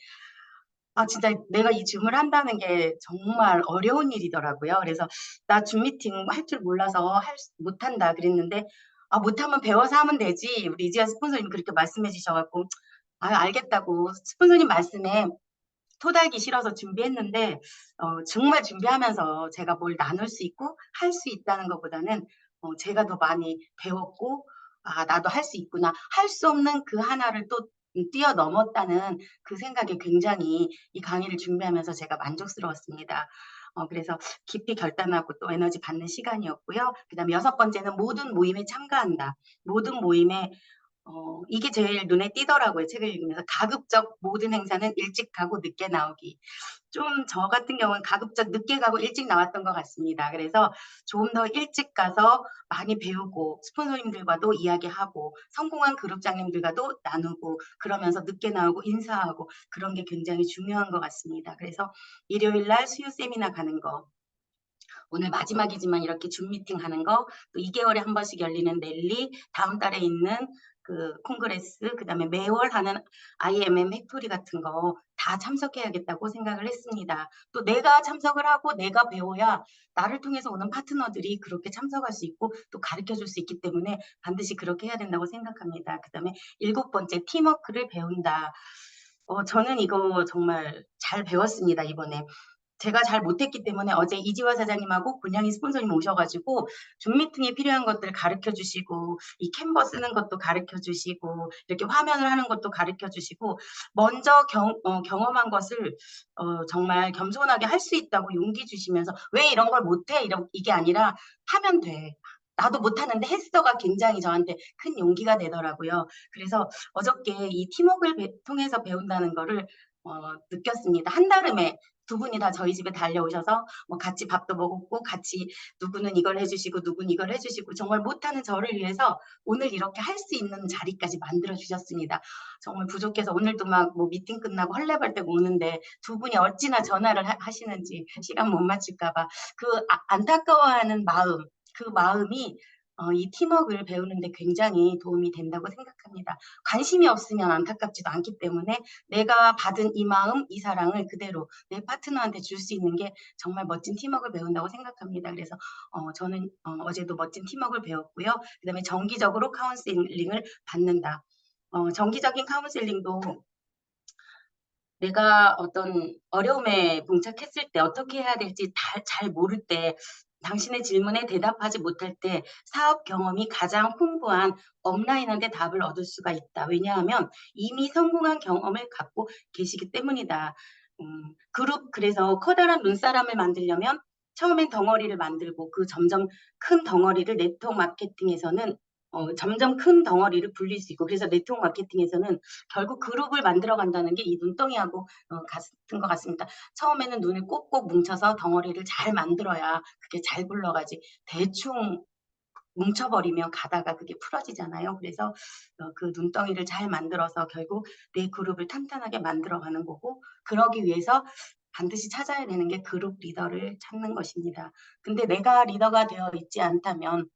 진짜 내가 이 줌을 한다는 게 정말 어려운 일이더라고요. 그래서 나 줌 미팅 할 줄 몰라서 못한다 그랬는데 못하면 배워서 하면 되지. 우리 이지아 스폰서님 그렇게 말씀해 주셔갖고 알겠다고 스폰서님 말씀에 토달기 싫어서 준비했는데 정말 준비하면서 제가 뭘 나눌 수 있고 할 수 있다는 것보다는 제가 더 많이 배웠고 나도 할 수 있구나. 할 수 없는 그 하나를 또 뛰어넘었다는 그 생각에 굉장히 이 강의를 준비하면서 제가 만족스러웠습니다. 그래서 깊이 결단하고 또 에너지 받는 시간이었고요. 그다음에 6번째는 모든 모임에 참가한다. 모든 모임에 이게 제일 눈에 띄더라고요. 책을 읽으면서. 가급적 모든 행사는 일찍 가고 늦게 나오기. 좀 저 같은 경우는 가급적 늦게 가고 일찍 나왔던 것 같습니다. 그래서 조금 더 일찍 가서 많이 배우고 스폰서님들과도 이야기하고 성공한 그룹장님들과도 나누고 그러면서 늦게 나오고 인사하고 그런 게 굉장히 중요한 것 같습니다. 그래서 일요일 날 수요 세미나 가는 거, 오늘 마지막이지만 이렇게 줌 미팅 하는 거, 또 2개월에 한 번씩 열리는 랠리, 다음 달에 있는 그 콩그레스, 그다음에 매월 하는 IMM 팩토리 같은 거 다 참석해야겠다고 생각을 했습니다. 또 내가 참석을 하고 내가 배워야 나를 통해서 오는 파트너들이 그렇게 참석할 수 있고 또 가르쳐 줄 수 있기 때문에 반드시 그렇게 해야 된다고 생각합니다. 그다음에 7번째, 팀워크를 배운다. 저는 이거 정말 잘 배웠습니다, 이번에. 제가 잘 못했기 때문에 어제 이지화 사장님하고 권양희 스폰서님 오셔가지고 줌 미팅에 필요한 것들 가르쳐 주시고 이 캔버 쓰는 것도 가르쳐 주시고 이렇게 화면을 하는 것도 가르쳐 주시고 먼저 경험한 것을 정말 겸손하게 할 수 있다고 용기 주시면서 왜 이런 걸 못해? 이게 아니라 하면 돼. 나도 못하는데 했어가 굉장히 저한테 큰 용기가 되더라고요. 그래서 어저께 이 팀워크를 통해서 배운다는 거를 느꼈습니다. 한달음에 두 분이 다 저희 집에 달려오셔서 뭐 같이 밥도 먹었고 같이 누구는 이걸 해주시고 누구는 이걸 해주시고 정말 못하는 저를 위해서 오늘 이렇게 할 수 있는 자리까지 만들어 주셨습니다. 정말 부족해서 오늘도 막 뭐 미팅 끝나고 헐레벌떡 오는데 두 분이 어찌나 전화를 하시는지 시간 못 맞출까 봐 그 안타까워하는 마음, 그 마음이 이 팀워크를 배우는데 굉장히 도움이 된다고 생각합니다. 관심이 없으면 안타깝지도 않기 때문에 내가 받은 이 마음, 이 사랑을 그대로 내 파트너한테 줄 수 있는 게 정말 멋진 팀워크를 배운다고 생각합니다. 그래서 저는 어제도 멋진 팀워크를 배웠고요. 그다음에 정기적으로 카운셀링을 받는다. 정기적인 카운셀링도 내가 어떤 어려움에 봉착했을 때 어떻게 해야 될지 잘 모를 때 당신의 질문에 대답하지 못할 때 사업 경험이 가장 풍부한 업라인한테 답을 얻을 수가 있다. 왜냐하면 이미 성공한 경험을 갖고 계시기 때문이다. 그래서 커다란 눈사람을 만들려면 처음엔 덩어리를 만들고 그 점점 큰 덩어리를 네트워크 마케팅에서는 점점 큰 덩어리를 불릴 수 있고 그래서 네트워크 마케팅에서는 결국 그룹을 만들어 간다는 게 이 눈덩이하고 같은 것 같습니다. 처음에는 눈을 꼭꼭 뭉쳐서 덩어리를 잘 만들어야 그게 잘 굴러가지 대충 뭉쳐버리면 가다가 그게 풀어지잖아요. 그래서 그 눈덩이를 잘 만들어서 결국 내 그룹을 탄탄하게 만들어가는 거고 그러기 위해서 반드시 찾아야 되는 게 그룹 리더를 찾는 것입니다. 근데 내가 리더가 되어 있지 않다면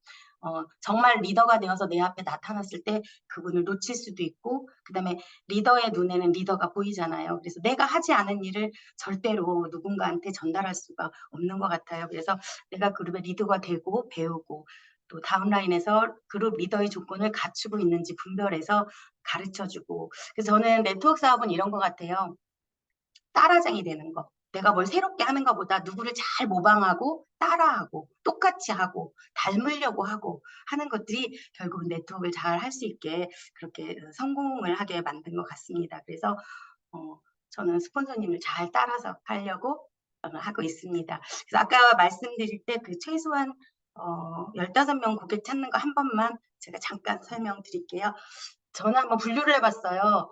정말 리더가 되어서 내 앞에 나타났을 때 그분을 놓칠 수도 있고 그다음에 리더의 눈에는 리더가 보이잖아요. 그래서 내가 하지 않은 일을 절대로 누군가한테 전달할 수가 없는 것 같아요. 그래서 내가 그룹의 리더가 되고 배우고 또 다운라인에서 그룹 리더의 조건을 갖추고 있는지 분별해서 가르쳐주고 그래서 저는 네트워크 사업은 이런 것 같아요. 따라쟁이 되는 거. 내가 뭘 새롭게 하는 것보다 누구를 잘 모방하고 따라하고 똑같이 하고 닮으려고 하고 하는 것들이 결국 네트워크를 잘 할 수 있게 그렇게 성공을 하게 만든 것 같습니다. 그래서 저는 스폰서님을 잘 따라서 하려고 하고 있습니다. 그래서 아까 말씀드릴 때 그 최소한 15명 고객 찾는 거 한 번만 제가 잠깐 설명드릴게요. 저는 한번 분류를 해봤어요.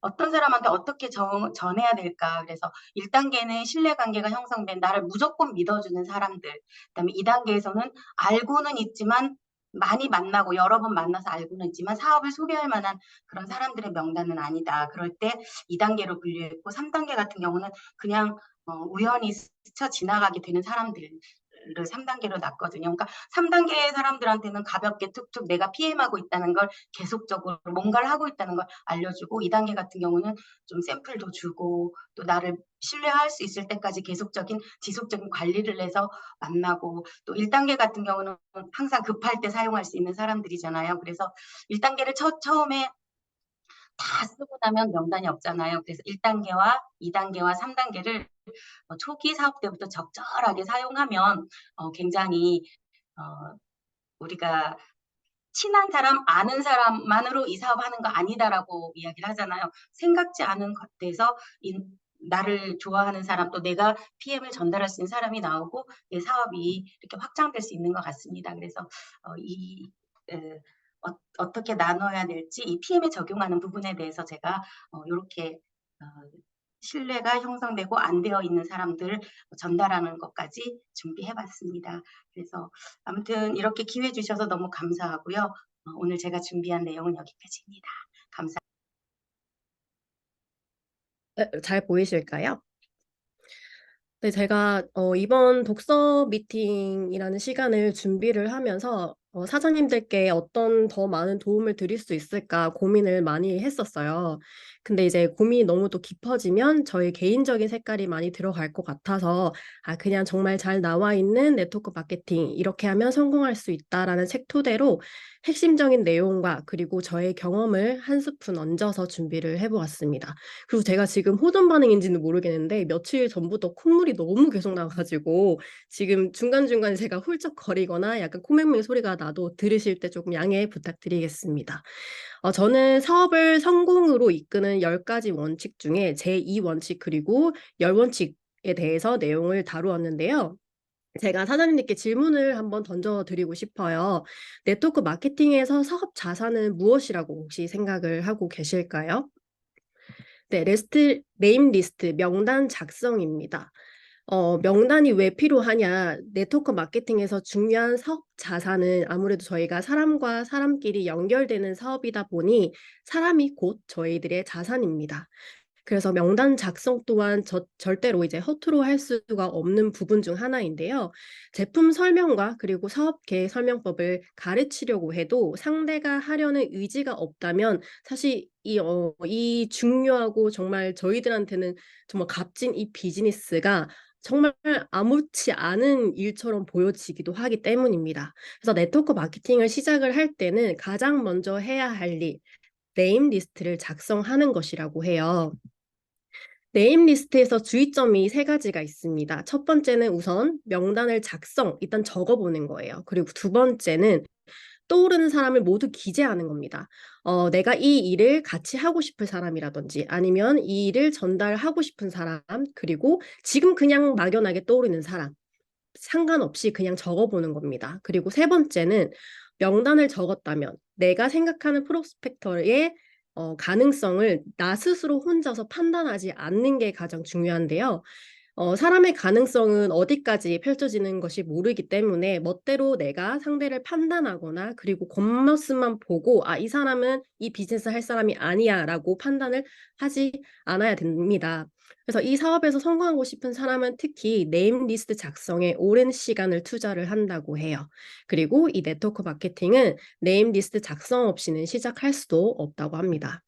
어떤 사람한테 어떻게 전해야 될까. 그래서 1단계는 신뢰관계가 형성된 나를 무조건 믿어주는 사람들. 그다음에 2단계에서는 알고는 있지만 많이 만나고 여러 번 만나서 알고는 있지만 사업을 소개할 만한 그런 사람들의 명단은 아니다. 그럴 때 2단계로 분류했고 3단계 같은 경우는 그냥 우연히 스쳐 지나가게 되는 사람들을 3단계로 놨거든요. 그러니까 3단계의 사람들한테는 가볍게 툭툭 내가 PM하고 있다는 걸 계속적으로 뭔가를 하고 있다는 걸 알려주고 2단계 같은 경우는 좀 샘플도 주고 또 나를 신뢰할 수 있을 때까지 계속적인 지속적인 관리를 해서 만나고 또 1단계 같은 경우는 항상 급할 때 사용할 수 있는 사람들이잖아요. 그래서 1단계를 처음에 다 쓰고 나면 명단이 없잖아요. 그래서 1단계와 2단계와 3단계를 초기 사업 때부터 적절하게 사용하면 굉장히 우리가 친한 사람, 아는 사람만으로 이 사업하는 거 아니다라고 이야기를 하잖아요. 생각지 않은 것에서 나를 좋아하는 사람, 또 내가 PM을 전달할 수 있는 사람이 나오고 내 사업이 이렇게 확장될 수 있는 것 같습니다. 그래서 어떻게 나눠야 될지 이 PM에 적용하는 부분에 대해서 제가 이렇게 신뢰가 형성되고 안 되어 있는 사람들 전달하는 것까지 준비해봤습니다. 그래서 아무튼 이렇게 기회 주셔서 너무 감사하고요. 오늘 제가 준비한 내용은 여기까지입니다. 감사합니다. 잘 보이실까요? 네, 제가 이번 독서 미팅이라는 시간을 준비를 하면서 사장님들께 어떤 더 많은 도움을 드릴 수 있을까 고민을 많이 했었어요. 근데 이제 고민이 너무 또 깊어지면 저희 개인적인 색깔이 많이 들어갈 것 같아서 그냥 정말 잘 나와 있는 네트워크 마케팅 이렇게 하면 성공할 수 있다라는 책 토대로 핵심적인 내용과 그리고 저의 경험을 한 스푼 얹어서 준비를 해보았습니다. 그리고 제가 지금 호전 반응인지는 모르겠는데 며칠 전부터 콧물이 너무 계속 나가지고 지금 중간중간에 제가 훌쩍거리거나 약간 코맹맹 소리가 나도 들으실 때 조금 양해 부탁드리겠습니다. 저는 사업을 성공으로 이끄는 10가지 원칙 중에 제2원칙 그리고 10원칙에 대해서 내용을 다루었는데요. 제가 사장님께 질문을 한번 던져드리고 싶어요. 네트워크 마케팅에서 사업 자산은 무엇이라고 혹시 생각을 하고 계실까요? 네, 네임 리스트, 명단 작성입니다. 명단이 왜 필요하냐? 네트워크 마케팅에서 중요한 사업 자산은 아무래도 저희가 사람과 사람끼리 연결되는 사업이다 보니 사람이 곧 저희들의 자산입니다. 그래서 명단 작성 또한 절대로 이제 허투루 할 수가 없는 부분 중 하나인데요. 제품 설명과 그리고 사업 계획 설명법을 가르치려고 해도 상대가 하려는 의지가 없다면 사실 이 중요하고 정말 저희들한테는 정말 값진 이 비즈니스가 정말 아무렇지 않은 일처럼 보여지기도 하기 때문입니다. 그래서 네트워크 마케팅을 시작을 할 때는 가장 먼저 해야 할 일, 네임 리스트를 작성하는 것이라고 해요. 네임 리스트에서 주의점이 3가지가 있습니다. 첫 번째는 우선 명단을 일단 적어보는 거예요. 그리고 두 번째는 떠오르는 사람을 모두 기재하는 겁니다. 내가 이 일을 같이 하고 싶은 사람이라든지 아니면 이 일을 전달하고 싶은 사람, 그리고 지금 그냥 막연하게 떠오르는 사람, 상관없이 그냥 적어보는 겁니다. 그리고 세 번째는 명단을 적었다면 내가 생각하는 프로스펙터의 가능성을 나 스스로 혼자서 판단하지 않는 게 가장 중요한데요. 사람의 가능성은 어디까지 펼쳐지는 것이 모르기 때문에 멋대로 내가 상대를 판단하거나 그리고 겉모습만 보고 이 사람은 이 비즈니스 할 사람이 아니야 라고 판단을 하지 않아야 됩니다. 그래서 이 사업에서 성공하고 싶은 사람은 특히 네임 리스트 작성에 오랜 시간을 투자를 한다고 해요. 그리고 이 네트워크 마케팅은 네임 리스트 작성 없이는 시작할 수도 없다고 합니다.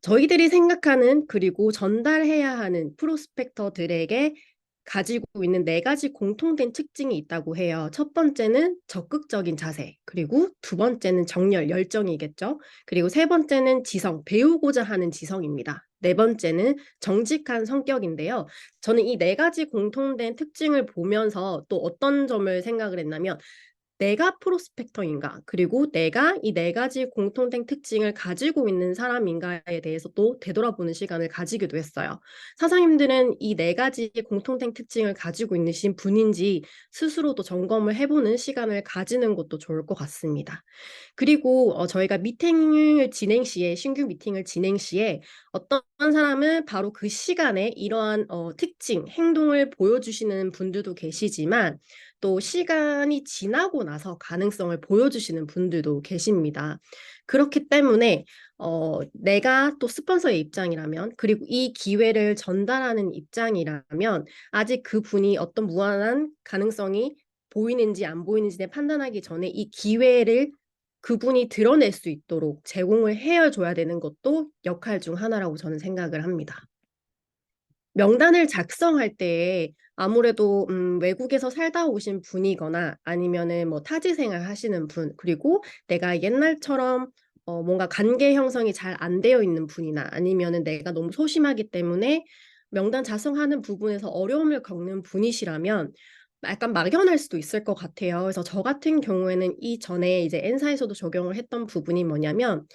저희들이 생각하는 그리고 전달해야 하는 프로스펙터들에게 가지고 있는 4가지 공통된 특징이 있다고 해요. 첫 번째는 적극적인 자세, 그리고 두 번째는 정열, 열정이겠죠. 그리고 세 번째는 지성, 배우고자 하는 지성입니다. 네 번째는 정직한 성격인데요. 저는 이 4가지 공통된 특징을 보면서 또 어떤 점을 생각을 했냐면 내가 프로스펙터인가, 그리고 내가 이 4가지 공통된 특징을 가지고 있는 사람인가에 대해서 또 되돌아보는 시간을 가지기도 했어요. 사장님들은 이 4가지 공통된 특징을 가지고 있는 분인지 스스로도 점검을 해보는 시간을 가지는 것도 좋을 것 같습니다. 그리고 저희가 신규 미팅을 진행 시에 어떤 사람은 바로 그 시간에 이러한 특징, 행동을 보여주시는 분들도 계시지만 또 시간이 지나고 나서 가능성을 보여주시는 분들도 계십니다. 그렇기 때문에 내가 또 스폰서의 입장이라면 그리고 이 기회를 전달하는 입장이라면 아직 그분이 어떤 무한한 가능성이 보이는지 안 보이는지를 판단하기 전에 이 기회를 그분이 드러낼 수 있도록 제공을 해줘야 되는 것도 역할 중 하나라고 저는 생각을 합니다. 명단을 작성할 때 아무래도 외국에서 살다 오신 분이거나 아니면은 뭐 타지 생활 하시는 분, 그리고 내가 옛날처럼 뭔가 관계 형성이 잘 안 되어 있는 분이나 아니면은 내가 너무 소심하기 때문에 명단 작성하는 부분에서 어려움을 겪는 분이시라면 약간 막연할 수도 있을 것 같아요. 그래서 저 같은 경우에는 이전에 이제 N사에서도 적용을 했던 부분이 뭐냐면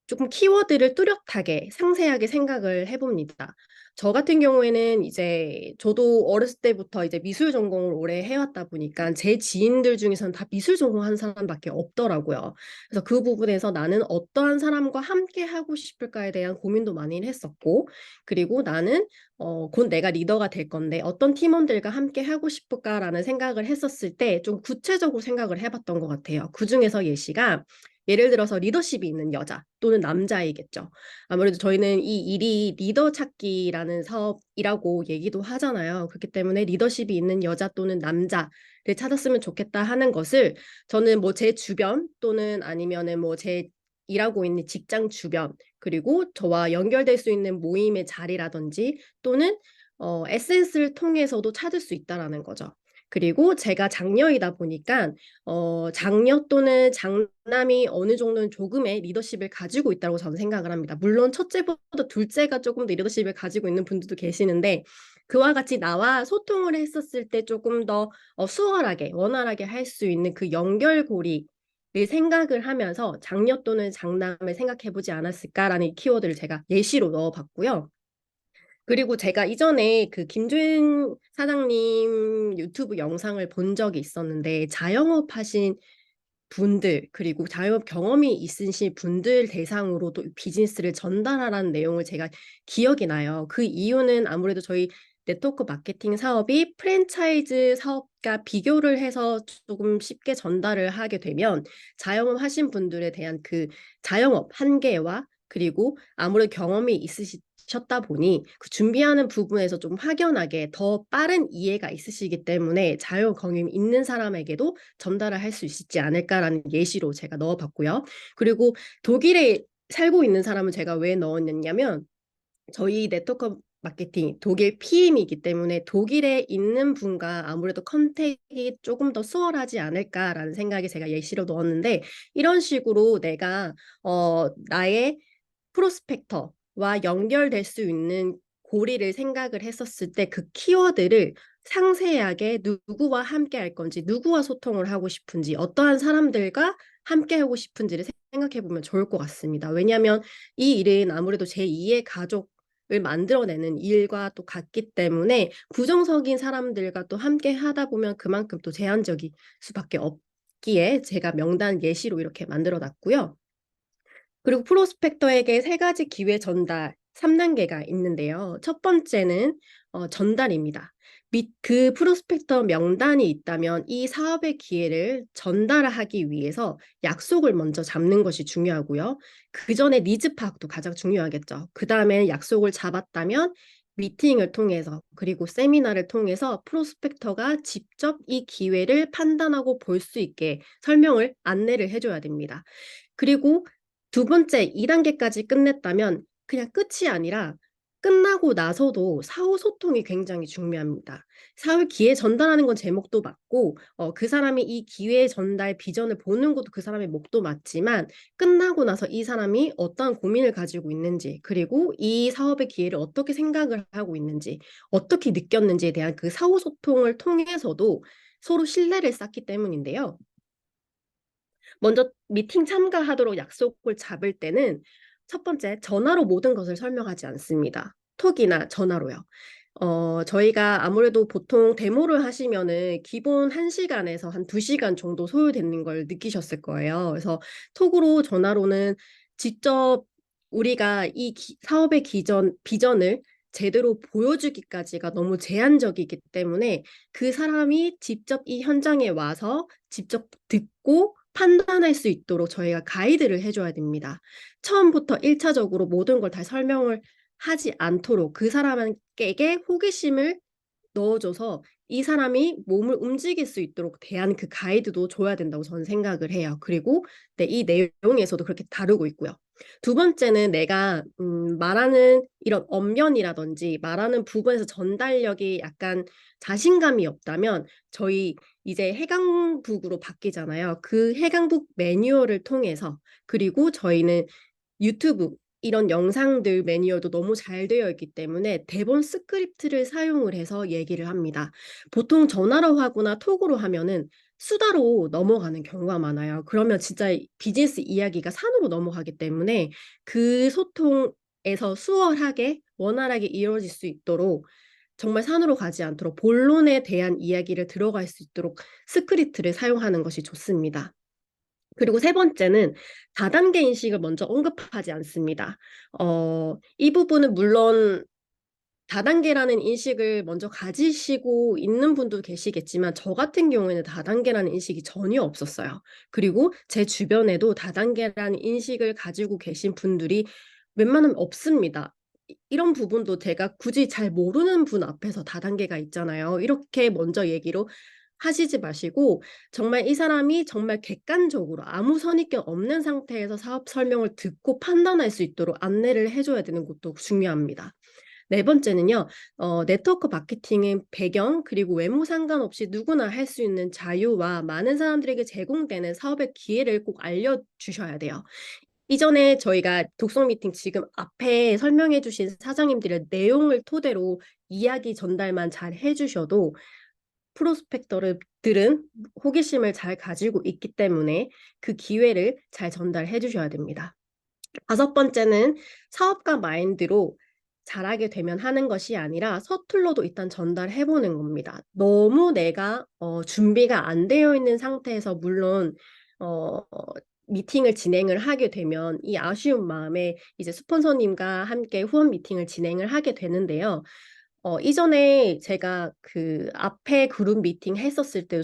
조금 키워드를 뚜렷하게 상세하게 생각을 해봅니다. 저 같은 경우에는 이제 저도 어렸을 때부터 이제 미술 전공을 오래 해왔다 보니까 제 지인들 중에서는 다 미술 전공한 사람밖에 없더라고요. 그래서 그 부분에서 나는 어떠한 사람과 함께 하고 싶을까에 대한 고민도 많이 했었고, 그리고 나는 곧 내가 리더가 될 건데 어떤 팀원들과 함께 하고 싶을까라는 생각을 했었을 때 좀 구체적으로 생각을 해봤던 것 같아요. 그 중에서 예시가 예를 들어서 리더십이 있는 여자 또는 남자이겠죠. 아무래도 저희는 이 일이 리더 찾기라는 사업이라고 얘기도 하잖아요. 그렇기 때문에 리더십이 있는 여자 또는 남자를 찾았으면 좋겠다 하는 것을 저는 뭐 제 주변 또는 아니면은 뭐 제 일하고 있는 직장 주변 그리고 저와 연결될 수 있는 모임의 자리라든지 또는 SNS를 통해서도 찾을 수 있다라는 거죠. 그리고 제가 장녀이다 보니까 장녀 또는 장남이 어느 정도는 조금의 리더십을 가지고 있다고 저는 생각을 합니다. 물론 첫째보다 둘째가 조금 더 리더십을 가지고 있는 분들도 계시는데 그와 같이 나와 소통을 했었을 때 조금 더 수월하게 원활하게 할 수 있는 그 연결고리를 생각을 하면서 장녀 또는 장남을 생각해보지 않았을까라는 이 키워드를 제가 예시로 넣어봤고요. 그리고 제가 이전에 그 김주인 사장님 유튜브 영상을 본 적이 있었는데 자영업 하신 분들 그리고 자영업 경험이 있으신 분들 대상으로도 비즈니스를 전달하라는 내용을 제가 기억이 나요. 그 이유는 아무래도 저희 네트워크 마케팅 사업이 프랜차이즈 사업과 비교를 해서 조금 쉽게 전달을 하게 되면 자영업 하신 분들에 대한 그 자영업 한계와 그리고 아무래도 경험이 있으셨다 보니 그 준비하는 부분에서 좀 확연하게 더 빠른 이해가 있으시기 때문에 자영업 경험이 있는 사람에게도 전달을 할 수 있지 않을까라는 예시로 제가 넣어봤고요. 그리고 독일에 살고 있는 사람은 제가 왜 넣었냐면 저희 네트워크 마케팅 독일 PM이기 때문에 독일에 있는 분과 아무래도 컨택이 조금 더 수월하지 않을까라는 생각이 제가 예시로 넣었는데 이런 식으로 내가 나의 프로스펙터와 연결될 수 있는 고리를 생각을 했었을 때 그 키워드를 상세하게 누구와 함께 할 건지, 누구와 소통을 하고 싶은지, 어떠한 사람들과 함께 하고 싶은지를 생각해 보면 좋을 것 같습니다. 왜냐하면 이 일은 아무래도 제2의 가족을 만들어내는 일과 또 같기 때문에 부정적인 사람들과 또 함께 하다 보면 그만큼 또 제한적일 수밖에 없기에 제가 명단 예시로 이렇게 만들어 놨고요. 그리고 프로스펙터에게 세 가지 기회 전달 3단계가 있는데요. 첫 번째는 전달입니다. 그 프로스펙터 명단이 있다면 이 사업의 기회를 전달하기 위해서 약속을 먼저 잡는 것이 중요하고요. 그 전에 니즈 파악도 가장 중요하겠죠. 그 다음에 약속을 잡았다면 미팅을 통해서 그리고 세미나를 통해서 프로스펙터가 직접 이 기회를 판단하고 볼 수 있게 설명을 안내를 해줘야 됩니다. 그리고 두 번째 2단계까지 끝냈다면 그냥 끝이 아니라 끝나고 나서도 사후 소통이 굉장히 중요합니다. 사후 기회 전달하는 건 제 몫도 맞고 그 사람이 이 기회 전달 비전을 보는 것도 그 사람의 몫도 맞지만 끝나고 나서 이 사람이 어떤 고민을 가지고 있는지 그리고 이 사업의 기회를 어떻게 생각을 하고 있는지 어떻게 느꼈는지에 대한 그 사후 소통을 통해서도 서로 신뢰를 쌓기 때문인데요. 먼저 미팅 참가하도록 약속을 잡을 때는 첫 번째, 전화로 모든 것을 설명하지 않습니다. 톡이나 전화로요. 저희가 아무래도 보통 데모를 하시면은 기본 1시간에서 한 2시간 정도 소요되는 걸 느끼셨을 거예요. 그래서 톡으로 전화로는 직접 우리가 이 사업의 비전을 제대로 보여주기까지가 너무 제한적이기 때문에 그 사람이 직접 이 현장에 와서 직접 듣고 판단할 수 있도록 저희가 가이드를 해줘야 됩니다. 처음부터 1차적으로 모든 걸 다 설명을 하지 않도록 그 사람에게 호기심을 넣어줘서 이 사람이 몸을 움직일 수 있도록 대한 그 가이드도 줘야 된다고 저는 생각을 해요. 그리고 네, 이 내용에서도 그렇게 다루고 있고요. 두 번째는 내가 말하는 이런 언변이라든지 말하는 부분에서 전달력이 약간 자신감이 없다면 저희 이제 해강북으로 바뀌잖아요. 그 해강북 매뉴얼을 통해서 그리고 저희는 유튜브 이런 영상들 매뉴얼도 너무 잘 되어 있기 때문에 대본 스크립트를 사용을 해서 얘기를 합니다. 보통 전화로 하거나 톡으로 하면은 수다로 넘어가는 경우가 많아요. 그러면 진짜 비즈니스 이야기가 산으로 넘어가기 때문에 그 소통에서 수월하게 원활하게 이루어질 수 있도록 정말 산으로 가지 않도록 본론에 대한 이야기를 들어갈 수 있도록 스크립트를 사용하는 것이 좋습니다. 그리고 세 번째는 다단계 인식을 먼저 언급하지 않습니다. 이 부분은 물론 다단계라는 인식을 먼저 가지시고 있는 분도 계시겠지만 저 같은 경우에는 다단계라는 인식이 전혀 없었어요. 그리고 제 주변에도 다단계라는 인식을 가지고 계신 분들이 웬만하면 없습니다. 이런 부분도 제가 굳이 잘 모르는 분 앞에서 다단계가 있잖아요. 이렇게 먼저 얘기로 하시지 마시고 정말 이 사람이 정말 객관적으로 아무 선입견 없는 상태에서 사업 설명을 듣고 판단할 수 있도록 안내를 해줘야 되는 것도 중요합니다. 네 번째는요, 네트워크 마케팅은 배경 그리고 외모 상관없이 누구나 할 수 있는 자유와 많은 사람들에게 제공되는 사업의 기회를 꼭 알려주셔야 돼요. 이전에 저희가 독서 미팅 지금 앞에 설명해 주신 사장님들의 내용을 토대로 이야기 전달만 잘 해주셔도 프로스펙터들은 호기심을 잘 가지고 있기 때문에 그 기회를 잘 전달해 주셔야 됩니다. 다섯 번째는 사업가 마인드로 잘하게 되면 하는 것이 아니라 서툴러도 일단 전달해 보는 겁니다. 너무 내가 준비가 안 되어 있는 상태에서 물론 어, 미팅을 진행을 하게 되면 이 아쉬운 마음에 이제 스폰서님과 함께 후원 미팅을 진행을 하게 되는데요. 이전에 제가 그 앞에 그룹 미팅 했었을 때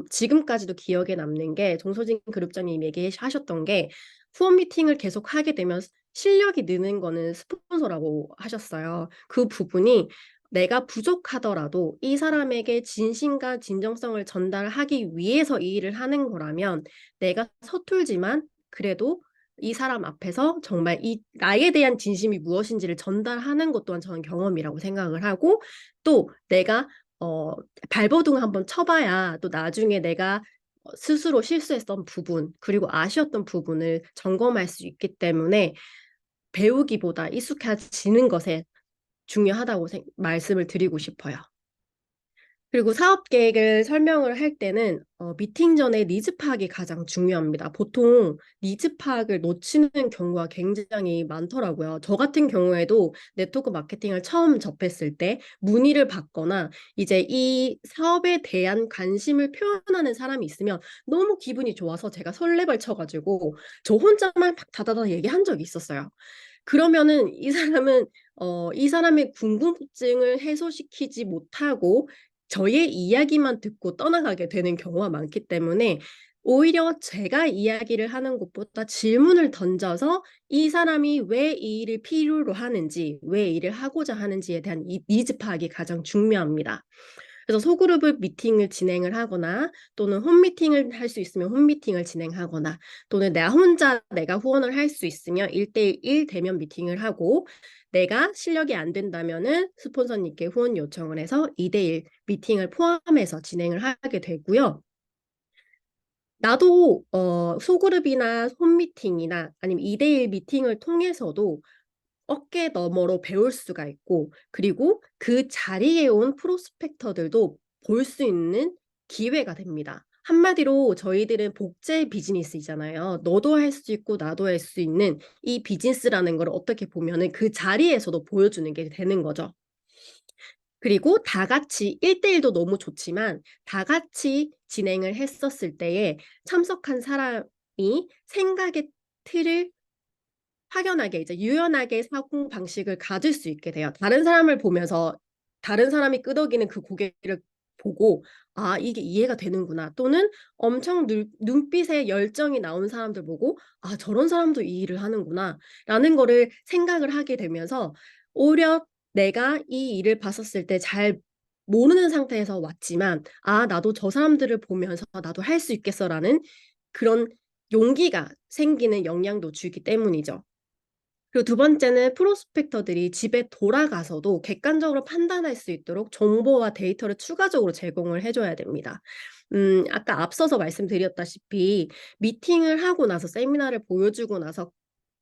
지금까지도 기억에 남는 게 정소진 그룹장님 얘기하셨던 게 후원 미팅을 계속 하게 되면 실력이 느는 거는 스폰서라고 하셨어요. 그 부분이 내가 부족하더라도 이 사람에게 진심과 진정성을 전달하기 위해서 이 일을 하는 거라면 내가 서툴지만 그래도 이 사람 앞에서 정말 이 나에 대한 진심이 무엇인지를 전달하는 것 또한 저는 경험이라고 생각을 하고 또 내가 발버둥 한번 쳐봐야 또 나중에 내가 스스로 실수했던 부분 그리고 아쉬웠던 부분을 점검할 수 있기 때문에 배우기보다 익숙해지는 것에 중요하다고 말씀을 드리고 싶어요. 그리고 사업 계획을 설명을 할 때는 미팅 전에 니즈 파악이 가장 중요합니다. 보통 니즈 파악을 놓치는 경우가 굉장히 많더라고요. 저 같은 경우에도 네트워크 마케팅을 처음 접했을 때 문의를 받거나 이제 이 사업에 대한 관심을 표현하는 사람이 있으면 너무 기분이 좋아서 제가 설레발 쳐가지고 저 혼자만 막 다다다 얘기한 적이 있었어요. 그러면은 이 사람의 궁금증을 해소시키지 못하고 저의 이야기만 듣고 떠나가게 되는 경우가 많기 때문에 오히려 제가 이야기를 하는 것보다 질문을 던져서 이 사람이 왜 이 일을 필요로 하는지, 왜 이 일을 하고자 하는지에 대한 이 니즈 파악이 가장 중요합니다. 그래서 소그룹을 미팅을 진행을 하거나 또는 홈 미팅을 할 수 있으면 홈 미팅을 진행하거나 또는 내가 후원을 할 수 있으면 1대1 대면 미팅을 하고 내가 실력이 안 된다면은 스폰서님께 후원 요청을 해서 2대1 미팅을 포함해서 진행을 하게 되고요. 나도 소그룹이나 홈 미팅이나 아니면 2대1 미팅을 통해서도 어깨 너머로 배울 수가 있고 그리고 그 자리에 온 프로스펙터들도 볼 수 있는 기회가 됩니다. 한마디로 저희들은 복제 비즈니스이잖아요. 너도 할 수 있고 나도 할 수 있는 이 비즈니스라는 걸 어떻게 보면은 그 자리에서도 보여주는 게 되는 거죠. 그리고 다 같이 1대1도 너무 좋지만 다 같이 진행을 했었을 때에 참석한 사람이 생각의 틀을 확연하게 이제 유연하게 사고 방식을 가질 수 있게 돼요. 다른 사람을 보면서 다른 사람이 끄덕이는 그 고개를 보고 아, 이게 이해가 되는구나. 또는 엄청 눈빛에 열정이 나온 사람들 보고 아, 저런 사람도 이 일을 하는구나. 라는 거를 생각을 하게 되면서 오히려 내가 이 일을 봤었을 때 잘 모르는 상태에서 왔지만 아, 나도 저 사람들을 보면서 나도 할 수 있겠어라는 그런 용기가 생기는 영향도 주기 때문이죠. 그리고 두 번째는 프로스펙터들이 집에 돌아가서도 객관적으로 판단할 수 있도록 정보와 데이터를 추가적으로 제공을 해줘야 됩니다. 아까 앞서서 말씀드렸다시피 미팅을 하고 나서 세미나를 보여주고 나서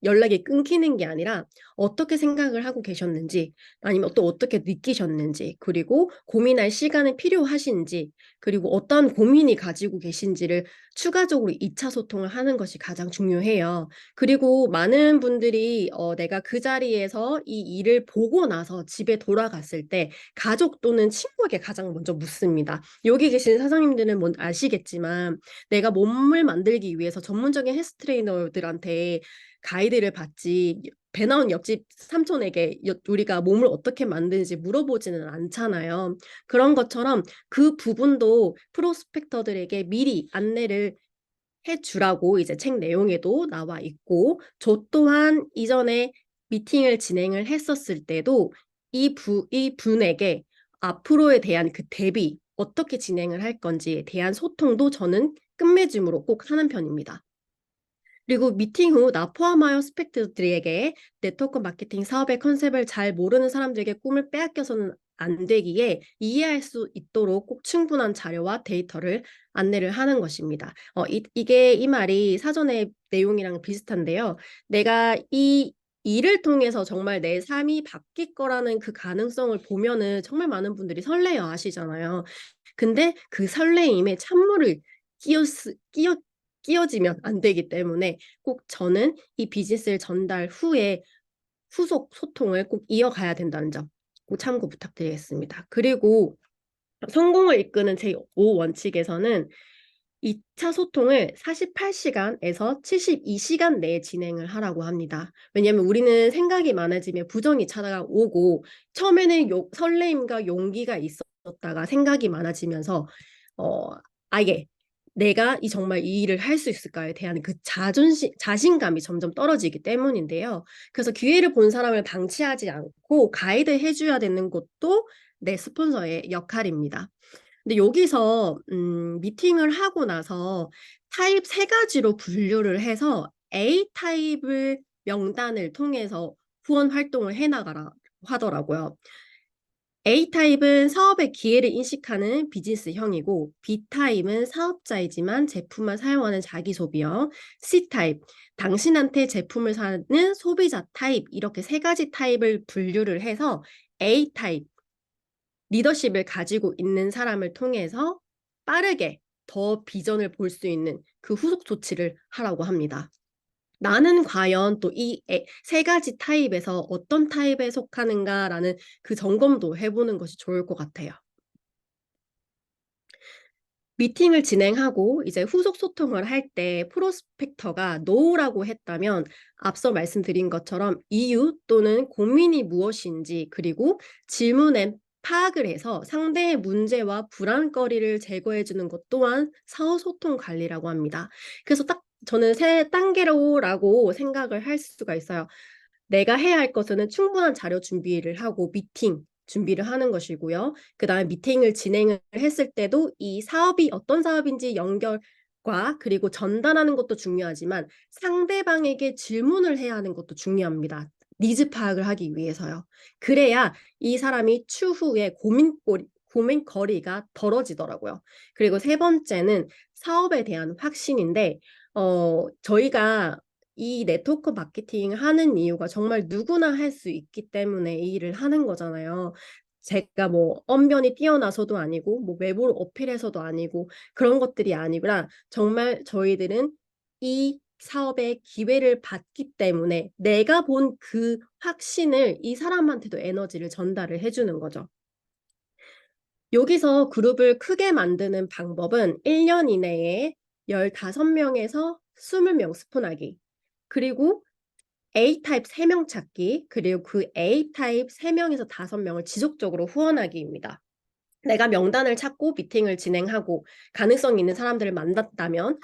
연락이 끊기는 게 아니라 어떻게 생각을 하고 계셨는지, 아니면 또 어떻게 느끼셨는지, 그리고 고민할 시간이 필요하신지, 그리고 어떤 고민이 가지고 계신지를 추가적으로 2차 소통을 하는 것이 가장 중요해요. 그리고 많은 분들이 내가 그 자리에서 이 일을 보고 나서 집에 돌아갔을 때 가족 또는 친구에게 가장 먼저 묻습니다. 여기 계신 사장님들은 아시겠지만 내가 몸을 만들기 위해서 전문적인 헬스 트레이너들한테 가이드를 받지 배 나온 옆집 삼촌에게 우리가 몸을 어떻게 만드는지 물어보지는 않잖아요. 그런 것처럼 그 부분도 프로스펙터들에게 미리 안내를 해주라고 이제 책 내용에도 나와 있고, 저 또한 이전에 미팅을 진행을 했었을 때도 이 분에게 앞으로에 대한 그 대비, 어떻게 진행을 할 건지에 대한 소통도 저는 끝맺음으로 꼭 하는 편입니다. 그리고 미팅 후 나 포함하여 스펙터들에게 네트워크 마케팅 사업의 컨셉을 잘 모르는 사람들에게 꿈을 빼앗겨서는 안 되기에 이해할 수 있도록 꼭 충분한 자료와 데이터를 안내를 하는 것입니다. 이 말이 사전의 내용이랑 비슷한데요. 내가 이 일을 통해서 정말 내 삶이 바뀔 거라는 그 가능성을 보면은 정말 많은 분들이 설레어 하시잖아요. 근데 그 설레임에 찬물을 끼어지면 안 되기 때문에 꼭 저는 이 비즈니스를 전달 후에 후속 소통을 꼭 이어가야 된다는 점 꼭 참고 부탁드리겠습니다. 그리고 성공을 이끄는 제5원칙에서는 2차 소통을 48시간에서 72시간 내에 진행을 하라고 합니다. 왜냐하면 우리는 생각이 많아지면 부정이 찾아오고, 처음에는 설레임과 용기가 있었다가 생각이 많아지면서 아예 내가 정말 이 일을 할 수 있을까에 대한 그 자신감이 점점 떨어지기 때문인데요. 그래서 기회를 본 사람을 방치하지 않고 가이드 해줘야 되는 것도 내 스폰서의 역할입니다. 근데 여기서 미팅을 하고 나서 타입 3가지로 분류를 해서 A 타입을 명단을 통해서 후원 활동을 해나가라 하더라고요. A 타입은 사업의 기회를 인식하는 비즈니스형이고, B 타입은 사업자이지만 제품만 사용하는 자기 소비형, C 타입, 당신한테 제품을 사는 소비자 타입, 이렇게 3가지 타입을 분류를 해서 A 타입, 리더십을 가지고 있는 사람을 통해서 빠르게 더 비전을 볼 수 있는 그 후속 조치를 하라고 합니다. 나는 과연 또 이 3가지 타입에서 어떤 타입에 속하는가라는 그 점검도 해보는 것이 좋을 것 같아요. 미팅을 진행하고 이제 후속 소통을 할 때 프로스펙터가 노라고 했다면 앞서 말씀드린 것처럼 이유 또는 고민이 무엇인지, 그리고 질문에 파악을 해서 상대의 문제와 불안거리를 제거해주는 것 또한 사후소통 관리라고 합니다. 그래서 딱 저는 3단계로라고 생각을 할 수가 있어요. 내가 해야 할 것은 충분한 자료 준비를 하고 미팅 준비를 하는 것이고요. 그 다음에 미팅을 진행을 했을 때도 이 사업이 어떤 사업인지 연결과 그리고 전달하는 것도 중요하지만 상대방에게 질문을 해야 하는 것도 중요합니다. 니즈 파악을 하기 위해서요. 그래야 이 사람이 추후에 고민거리가 덜어지더라고요. 그리고 3번째는 사업에 대한 확신인데, 저희가 이 네트워크 마케팅 하는 이유가 정말 누구나 할 수 있기 때문에 이 일을 하는 거잖아요. 제가 뭐 언변이 뛰어나서도 아니고 뭐 외부를 어필해서도 아니고 그런 것들이 아니라 정말 저희들은 이 사업의 기회를 받기 때문에 내가 본 그 확신을 이 사람한테도 에너지를 전달을 해주는 거죠. 여기서 그룹을 크게 만드는 방법은 1년 이내에 15명에서 20명 스폰하기, 그리고 A타입 3명 찾기, 그리고 그 A타입 3명에서 5명을 지속적으로 후원하기입니다. 내가 명단을 찾고 미팅을 진행하고 가능성 있는 사람들을 만났다면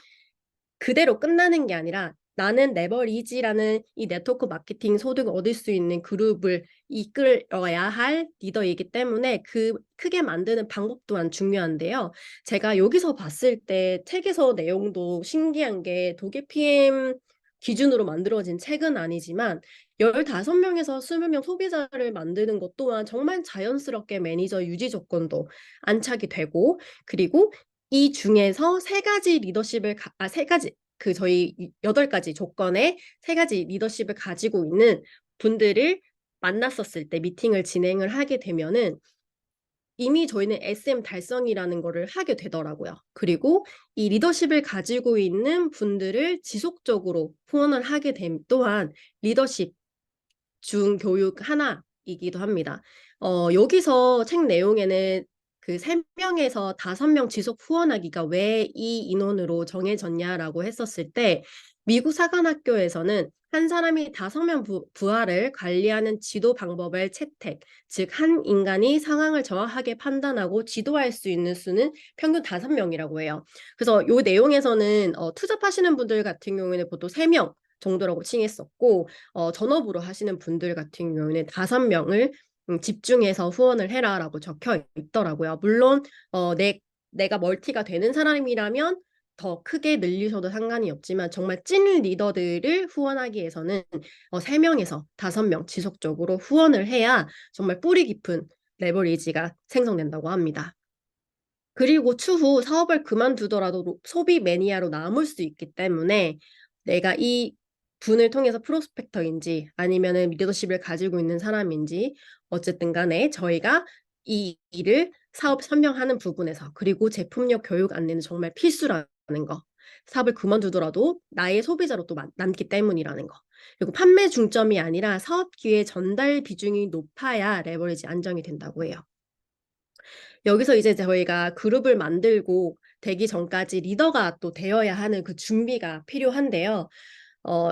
그대로 끝나는 게 아니라 나는 네버리지라는 이 네트워크 마케팅 소득을 얻을 수 있는 그룹을 이끌어야 할 리더이기 때문에 그 크게 만드는 방법 또한 중요한데요. 제가 여기서 봤을 때 책에서 내용도 신기한 게 독일 PM 기준으로 만들어진 책은 아니지만 15명에서 20명 소비자를 만드는 것 또한 정말 자연스럽게 매니저 유지 조건도 안착이 되고, 그리고 이 중에서 3가지 저희 8가지 조건의 3가지 리더십을 가지고 있는 분들을 만났었을 때 미팅을 진행을 하게 되면은 이미 저희는 SM 달성이라는 거를 하게 되더라고요. 그리고 이 리더십을 가지고 있는 분들을 지속적으로 후원을 하게 됨 또한 리더십 중 교육 하나이기도 합니다. 여기서 책 내용에는 그 3명에서 5명 지속 후원하기가 왜 이 인원으로 정해졌냐라고 했었을 때 미국 사관학교에서는 한 사람이 5명 부하를 관리하는 지도 방법을 채택, 즉 한 인간이 상황을 정확하게 판단하고 지도할 수 있는 수는 평균 5명이라고 해요. 그래서 이 내용에서는 투잡하시는 분들 같은 경우에는 보통 3명 정도라고 칭했었고 전업으로 하시는 분들 같은 경우에는 5명을 집중해서 후원을 해라라고 적혀 있더라고요. 물론 내가 멀티가 되는 사람이라면 더 크게 늘리셔도 상관이 없지만 정말 찐 리더들을 후원하기 위해서는 3명에서 5명 지속적으로 후원을 해야 정말 뿌리 깊은 레버리지가 생성된다고 합니다. 그리고 추후 사업을 그만두더라도 소비 매니아로 남을 수 있기 때문에 내가 이 분을 통해서 프로스펙터인지 아니면은 리더십을 가지고 있는 사람인지 어쨌든 간에 저희가 이 일을 사업 선명하는 부분에서 그리고 제품력 교육 안내는 정말 필수라는 거. 사업을 그만두더라도 나의 소비자로 또 남기 때문이라는 거. 그리고 판매 중점이 아니라 사업 기회 전달 비중이 높아야 레버리지 안정이 된다고 해요. 여기서 이제 저희가 그룹을 만들고 되기 전까지 리더가 또 되어야 하는 그 준비가 필요한데요.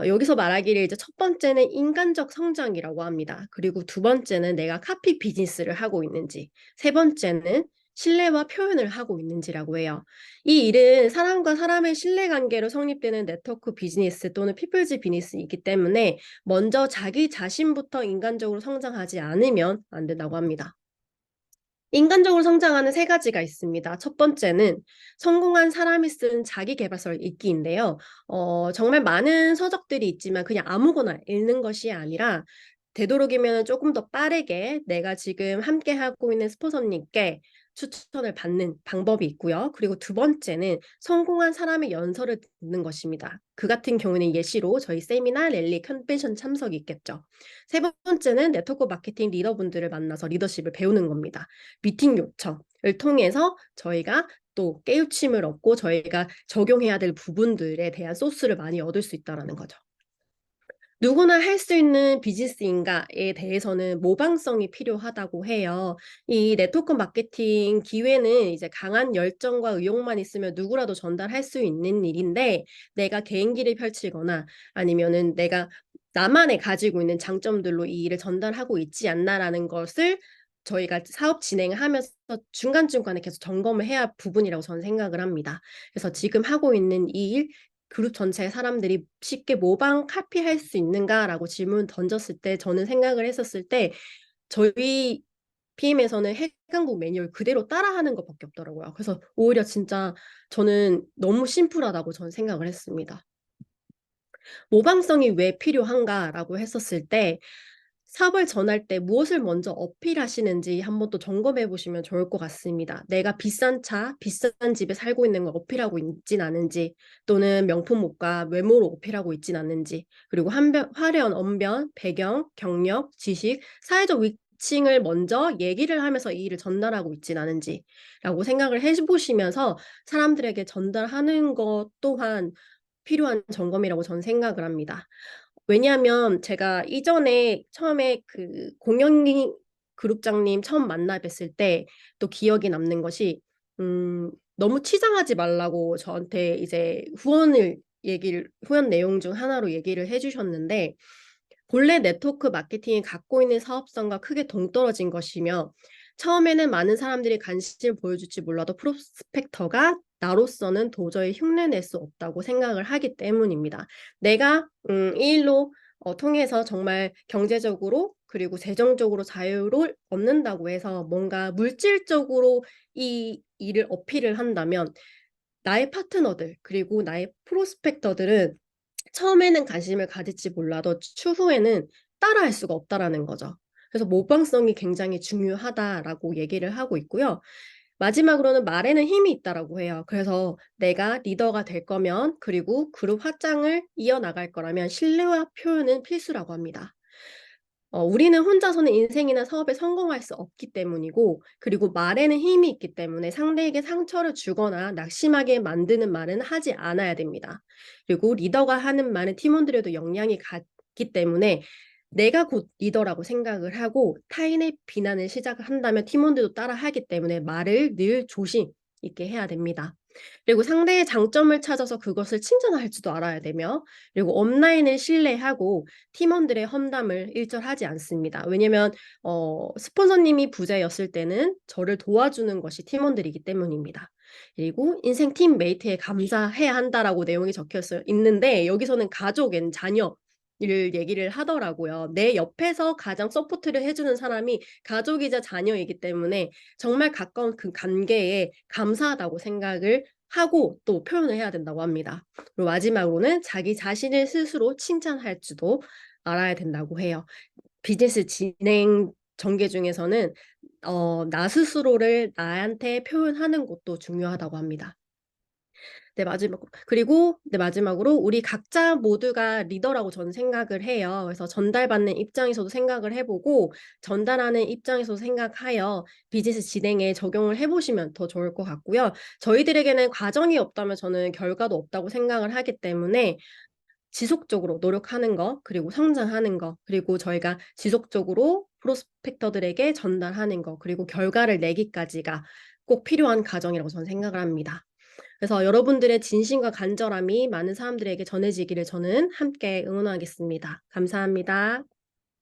여기서 말하기를 이제 첫 번째는 인간적 성장이라고 합니다. 그리고 두 번째는 내가 카피 비즈니스를 하고 있는지, 세 번째는 신뢰와 표현을 하고 있는지라고 해요. 이 일은 사람과 사람의 신뢰 관계로 성립되는 네트워크 비즈니스 또는 피플즈 비즈니스이기 때문에 먼저 자기 자신부터 인간적으로 성장하지 않으면 안 된다고 합니다. 인간적으로 성장하는 3가지가 있습니다. 첫 번째는 성공한 사람이 쓴 자기계발서 읽기인데요. 정말 많은 서적들이 있지만 그냥 아무거나 읽는 것이 아니라 되도록이면 조금 더 빠르게 내가 지금 함께하고 있는 스폰서님께 추천을 받는 방법이 있고요. 그리고 두 번째는 성공한 사람의 연설을 듣는 것입니다. 그 같은 경우는 예시로 저희 세미나, 랠리, 컨벤션 참석이 있겠죠. 세 번째는 네트워크 마케팅 리더분들을 만나서 리더십을 배우는 겁니다. 미팅 요청을 통해서 저희가 또 깨우침을 얻고 저희가 적용해야 될 부분들에 대한 소스를 많이 얻을 수 있다는 거죠. 누구나 할 수 있는 비즈니스인가에 대해서는 모방성이 필요하다고 해요. 이 네트워크 마케팅 기회는 이제 강한 열정과 의욕만 있으면 누구라도 전달할 수 있는 일인데 내가 개인기를 펼치거나 아니면은 내가 나만의 가지고 있는 장점들로 이 일을 전달하고 있지 않나라는 것을 저희가 사업 진행을 하면서 중간중간에 계속 점검을 해야 할 부분이라고 저는 생각을 합니다. 그래서 지금 하고 있는 이 일, 그룹 전체의 사람들이 쉽게 모방 카피할 수 있는가라고 질문 던졌을 때 저는 생각을 했었을 때 저희 PM에서는 해강국 매뉴얼 그대로 따라하는 것밖에 없더라고요. 그래서 오히려 진짜 저는 너무 심플하다고 저는 생각을 했습니다. 모방성이 왜 필요한가라고 했었을 때 사업을 전할 때 무엇을 먼저 어필하시는지 한번 또 점검해 보시면 좋을 것 같습니다. 내가 비싼 차, 비싼 집에 살고 있는 걸 어필하고 있진 않은지 또는 명품 옷과 외모로 어필하고 있진 않는지 그리고 화려한 언변, 배경, 경력, 지식, 사회적 위층을 먼저 얘기를 하면서 이 일을 전달하고 있진 않은지라고 생각을 해보시면서 사람들에게 전달하는 것 또한 필요한 점검이라고 저는 생각을 합니다. 왜냐하면 제가 이전에 처음에 그 공영님 그룹장님 처음 만나 뵀을 때 또 기억이 남는 것이 너무 치장하지 말라고 저한테 이제 후원 내용 중 하나로 얘기를 해주셨는데 본래 네트워크 마케팅이 갖고 있는 사업성과 크게 동떨어진 것이며 처음에는 많은 사람들이 관심을 보여줄지 몰라도 프로스펙터가 나로서는 도저히 흉내낼 수 없다고 생각을 하기 때문입니다. 내가 이 일로 통해서 정말 경제적으로 그리고 재정적으로 자유를 얻는다고 해서 뭔가 물질적으로 이 일을 어필을 한다면 나의 파트너들 그리고 나의 프로스펙터들은 처음에는 관심을 가질지 몰라도 추후에는 따라할 수가 없다라는 거죠. 그래서 모방성이 굉장히 중요하다라고 얘기를 하고 있고요. 마지막으로는 말에는 힘이 있다라고 해요. 그래서 내가 리더가 될 거면, 그리고 그룹 확장을 이어나갈 거라면 신뢰와 표현은 필수라고 합니다. 우리는 혼자서는 인생이나 사업에 성공할 수 없기 때문이고, 그리고 말에는 힘이 있기 때문에 상대에게 상처를 주거나 낙심하게 만드는 말은 하지 않아야 됩니다. 그리고 리더가 하는 말은 팀원들에도 영향이 갔기 때문에 내가 곧 리더라고 생각을 하고 타인의 비난을 시작을 한다면 팀원들도 따라 하기 때문에 말을 늘 조심 있게 해야 됩니다. 그리고 상대의 장점을 찾아서 그것을 칭찬할 줄도 알아야 되며, 그리고 업라인을 신뢰하고 팀원들의 험담을 일절하지 않습니다. 왜냐면 스폰서님이 부자였을 때는 저를 도와주는 것이 팀원들이기 때문입니다. 그리고 인생 팀메이트에 감사해야 한다라고 내용이 적혀 있는데, 여기서는 가족엔 자녀 를 얘기를 하더라고요. 내 옆에서 가장 서포트를 해주는 사람이 가족이자 자녀이기 때문에 정말 가까운 그 관계에 감사하다고 생각을 하고 또 표현을 해야 된다고 합니다. 그리고 마지막으로는 자기 자신을 스스로 칭찬할 줄도 알아야 된다고 해요. 비즈니스 진행 전개 중에서는 나 스스로를 나한테 표현하는 것도 중요하다고 합니다. 마지막으로 우리 각자 모두가 리더라고 저는 생각을 해요. 그래서 전달받는 입장에서도 생각을 해보고 전달하는 입장에서도 생각하여 비즈니스 진행에 적용을 해보시면 더 좋을 것 같고요. 저희들에게는 과정이 없다면 저는 결과도 없다고 생각을 하기 때문에 지속적으로 노력하는 거, 그리고 성장하는 거, 그리고 저희가 지속적으로 프로스펙터들에게 전달하는 거, 그리고 결과를 내기까지가 꼭 필요한 과정이라고 저는 생각을 합니다. 그래서 여러분들의 진심과 간절함이 많은 사람들에게 전해지기를 저는 함께 응원하겠습니다. 감사합니다.